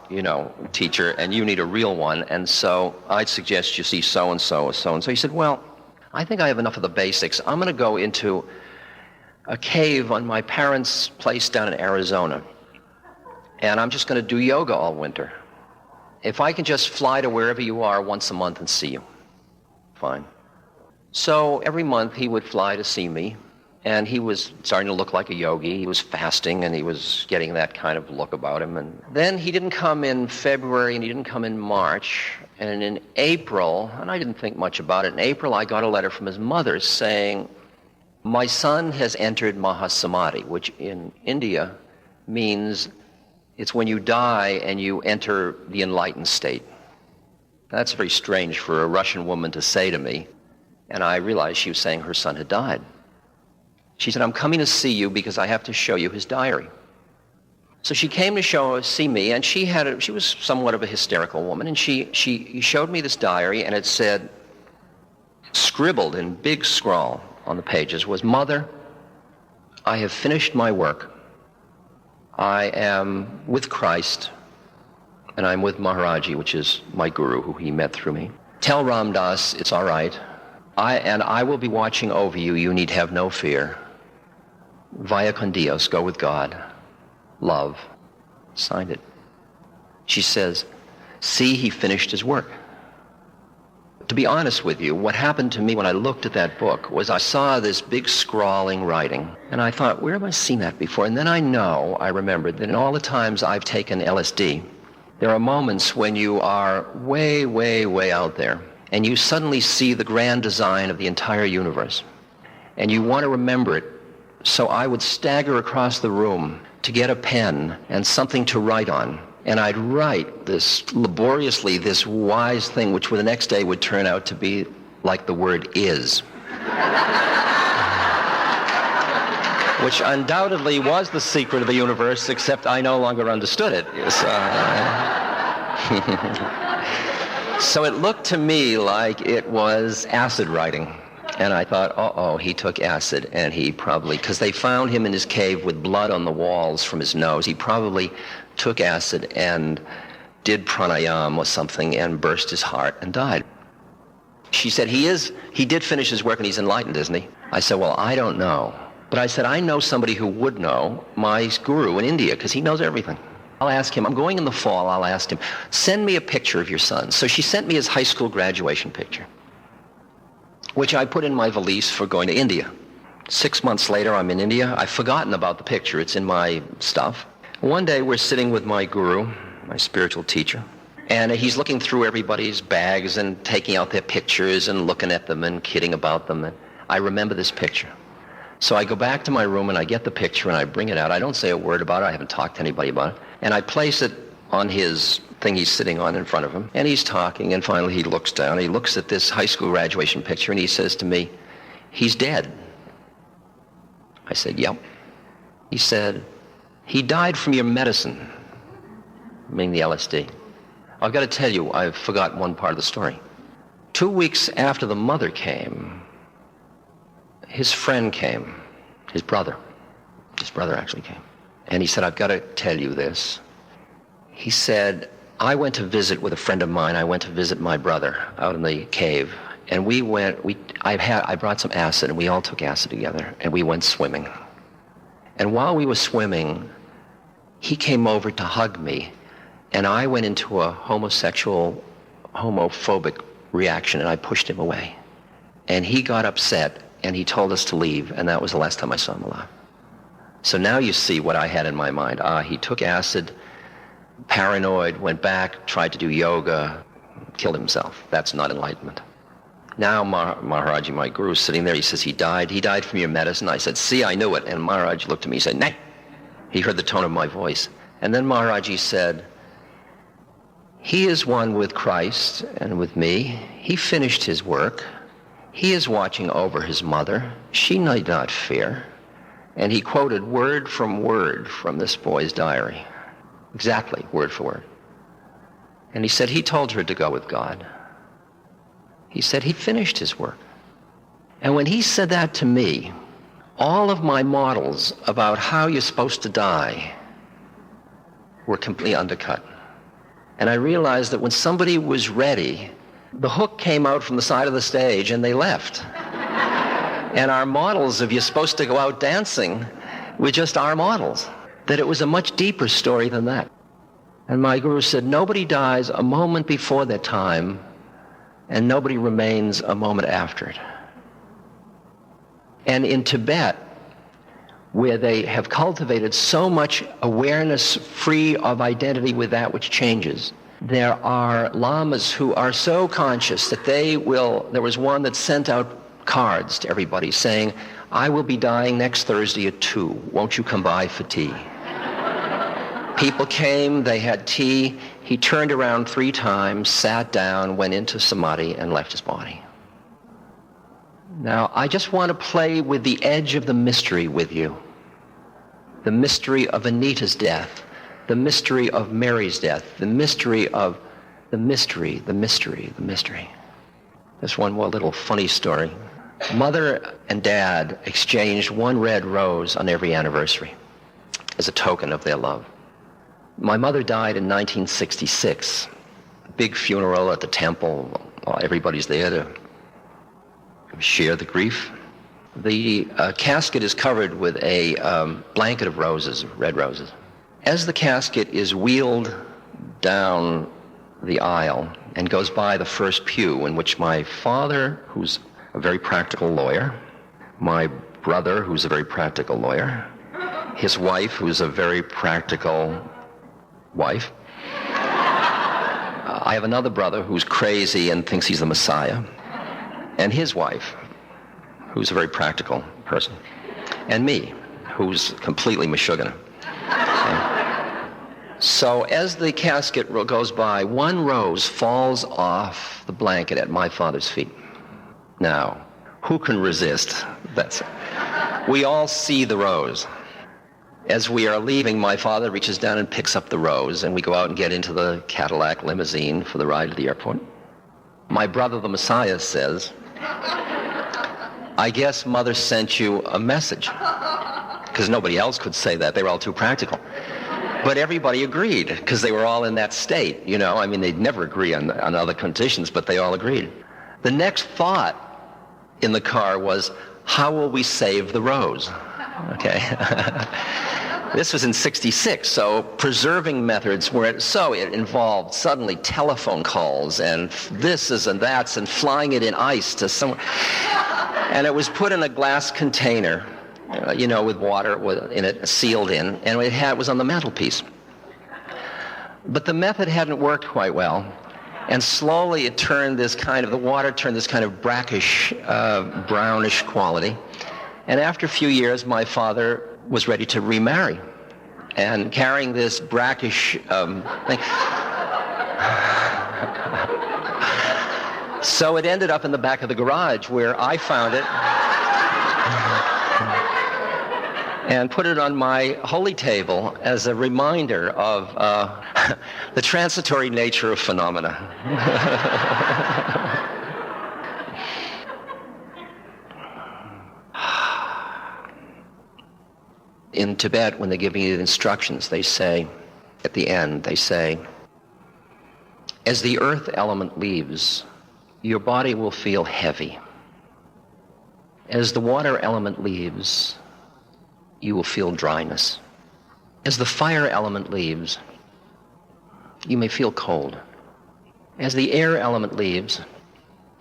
teacher, and you need a real one. And so I'd suggest you see so-and-so or so-and-so. He said, well, I think I have enough of the basics. I'm going to go into a cave on my parents' place down in Arizona, and I'm just going to do yoga all winter. If I can just fly to wherever you are once a month and see you, fine. So every month he would fly to see me. And he was starting to look like a yogi. He was fasting, and he was getting that kind of look about him. And then he didn't come in February, and he didn't come in March. And in April, and I didn't think much about it, in April I got a letter from his mother saying, my son has entered Mahasamadhi, which in India means it's when you die and you enter the enlightened state. That's very strange for a Russian woman to say to me. And I realized she was saying her son had died. She said, I'm coming to see you because I have to show you his diary. So she came to see me, and she was somewhat of a hysterical woman, and she showed me this diary, and it said, scribbled in big scrawl on the pages, was, Mother, I have finished my work. I am with Christ, and I'm with Maharaji, which is my guru, who he met through me. Tell Ram Dass it's all right. I will be watching over you. You need have no fear. Vaya con Dios, go with God. Love. Signed it. She says, see, he finished his work. To be honest with you, what happened to me when I looked at that book was I saw this big scrawling writing, and I thought, where have I seen that before? And then I remembered that in all the times I've taken LSD, there are moments when you are way, way, way out there, and you suddenly see the grand design of the entire universe, and you want to remember it. So I would stagger across the room to get a pen and something to write on, and I'd write this laboriously, this wise thing, which the next day would turn out to be like the word is. Which undoubtedly was the secret of the universe, except I no longer understood it. So it looked to me like it was acid writing. And I thought, he took acid, and he probably, because they found him in his cave with blood on the walls from his nose, he probably took acid and did pranayama or something and burst his heart and died. She said, he did finish his work and he's enlightened, isn't he? I said, well, I don't know. But I said, I know somebody who would know, my guru in India, because he knows everything. I'll ask him, I'm going in the fall, I'll ask him, send me a picture of your son. So she sent me his high school graduation picture, which I put in my valise for going to India. 6 months later, I'm in India. I've forgotten about the picture. It's in my stuff. One day, we're sitting with my guru, my spiritual teacher, and he's looking through everybody's bags and taking out their pictures and looking at them and kidding about them. And I remember this picture. So I go back to my room, and I get the picture, and I bring it out. I don't say a word about it. I haven't talked to anybody about it. And I place it on his thing he's sitting on in front of him, and he's talking, and finally he looks down, he looks at this high school graduation picture, and he says to me, he's dead. I said, yep. He said, he died from your medicine, meaning the LSD. I've got to tell you, I've forgotten one part of the story. 2 weeks after the mother came, his friend came, his brother actually came, and he said, I've got to tell you this. He said, I went to visit with a friend of mine. I went to visit my brother out in the cave. And I brought some acid, and we all took acid together, and we went swimming. And while we were swimming, he came over to hug me, and I went into a homophobic reaction, and I pushed him away. And he got upset, and he told us to leave, and that was the last time I saw him alive. So now you see what I had in my mind. He took acid, paranoid, went back, tried to do yoga, killed himself. That's not enlightenment. Now Maharaji, my guru, is sitting there. He says, he died from your medicine. I said, see, I knew it. And Maharaji looked at me and said, nay. He heard the tone of my voice. And then Maharaji said, he is one with Christ and with me. He finished his work. He is watching over his mother. She need not fear. And he quoted word from this boy's diary. Exactly, word for word. And he said he told her to go with God. He said he finished his work. And when he said that to me, all of my models about how you're supposed to die were completely undercut. And I realized that when somebody was ready, the hook came out from the side of the stage and they left. And our models of you're supposed to go out dancing were just our models. That it was a much deeper story than that. And my guru said, nobody dies a moment before their time, and nobody remains a moment after it. And in Tibet, where they have cultivated so much awareness free of identity with that which changes, there are lamas who are so conscious that there was one that sent out cards to everybody saying, I will be dying next Thursday at 2. Won't you come by for tea? People came, they had tea. He turned around 3 times, sat down, went into samadhi, and left his body. Now, I just want to play with the edge of the mystery with you. The mystery of Anita's death, the mystery of Mary's death, the mystery of the mystery. There's one more little funny story. Mother and Dad exchanged 1 red rose on every anniversary as a token of their love. My mother died in 1966. Big funeral at the temple. Everybody's there to share the grief. The casket is covered with a blanket of roses, red roses. As the casket is wheeled down the aisle and goes by the first pew, in which my father, who's a very practical lawyer, my brother, who's a very practical lawyer, his wife, who's a very practical wife. I have another brother who's crazy and thinks he's the Messiah, and his wife, who's a very practical person, and me, who's completely Meshuggah. So as the casket goes by, 1 rose falls off the blanket at my father's feet. Now, who can resist? We all see the rose. As we are leaving, my father reaches down and picks up the rose, and we go out and get into the Cadillac limousine for the ride to the airport. My brother, the Messiah, says, I guess Mother sent you a message. Because nobody else could say that. They were all too practical. But everybody agreed, because they were all in that state, you know. I mean, they'd never agree on other conditions, but they all agreed. The next thought in the car was, how will we save the rose? Okay. This was in 66, so preserving methods it involved suddenly telephone calls and this and that's and flying it in ice to somewhere. And it was put in a glass container, with water in it, sealed in, and it was on the mantelpiece. But the method hadn't worked quite well, and slowly the water turned this kind of brackish, brownish quality. And after a few years, my father was ready to remarry. And carrying this brackish thing. So it ended up in the back of the garage where I found it and put it on my holy table as a reminder of the transitory nature of phenomena. In Tibet, when they're giving you the instructions, they say, at the end, as the earth element leaves, your body will feel heavy. As the water element leaves, you will feel dryness. As the fire element leaves, you may feel cold. As the air element leaves,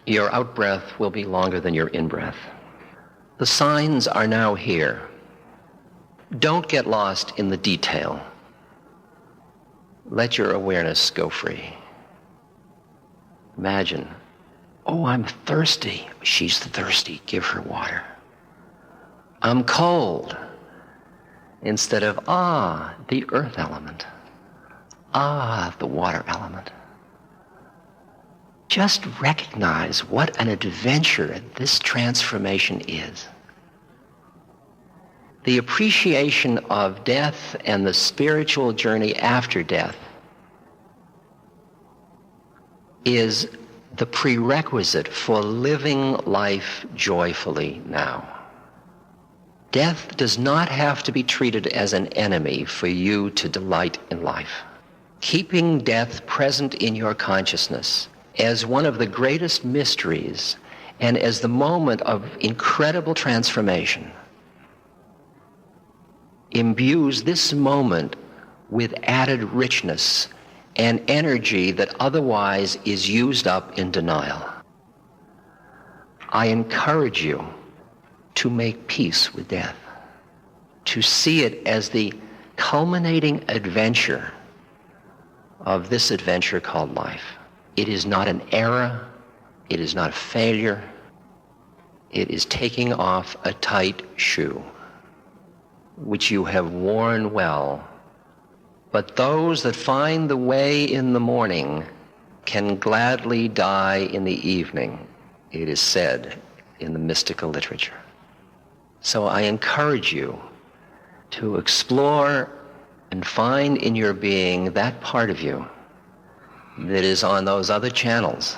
your out-breath will be longer than your in-breath. The signs are now here. Don't get lost in the detail. Let your awareness go free. Imagine, oh, I'm thirsty. She's thirsty. Give her water. I'm cold. Instead of, the earth element. The water element. Just recognize what an adventure this transformation is. The appreciation of death and the spiritual journey after death is the prerequisite for living life joyfully now. Death does not have to be treated as an enemy for you to delight in life. Keeping death present in your consciousness as one of the greatest mysteries and as the moment of incredible transformation imbues this moment with added richness and energy that otherwise is used up in denial. I encourage you to make peace with death, to see it as the culminating adventure of this adventure called life. It is not an error, it is not a failure, it is taking off a tight shoe, which you have worn well. But those that find the way in the morning can gladly die in the evening, it is said in the mystical literature. So I encourage you to explore and find in your being that part of you that is on those other channels,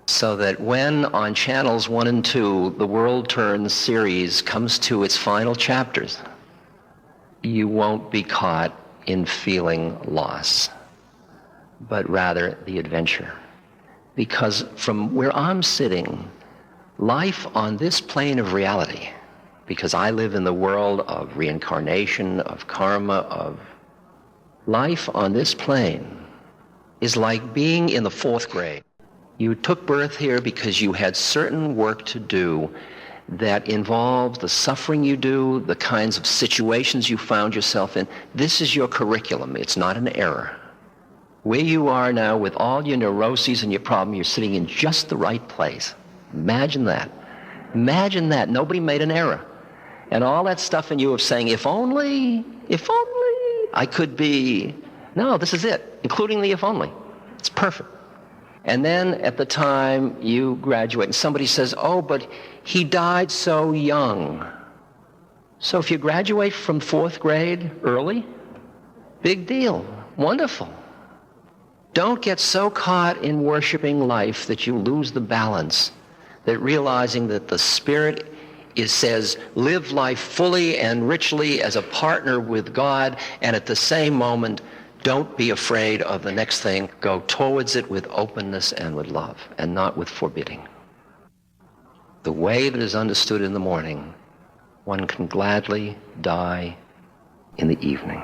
so that when on channels 1 and 2 the World Turns series comes to its final chapters, you won't be caught in feeling loss, but rather the adventure. Because from where I'm sitting, life on this plane of reality, because I live in the world of reincarnation, of karma, of life on this plane, is like being in the 4th grade. You took birth here because you had certain work to do that involves the suffering you do, the kinds of situations you found yourself in. This is your curriculum. It's not an error. Where you are now with all your neuroses and your problem, you're sitting in just the right place. Imagine that. Imagine that. Nobody made an error. And all that stuff in you of saying, if only I could be. No, this is it, including the if only. It's perfect. And then at the time you graduate and somebody says, oh, but he died so young. So if you graduate from 4th grade early, big deal, wonderful. Don't get so caught in worshiping life that you lose the balance, that realizing that the Spirit says, live life fully and richly as a partner with God, and at the same moment, don't be afraid of the next thing. Go towards it with openness and with love, and not with forbidding. The way that is understood in the morning, one can gladly die in the evening.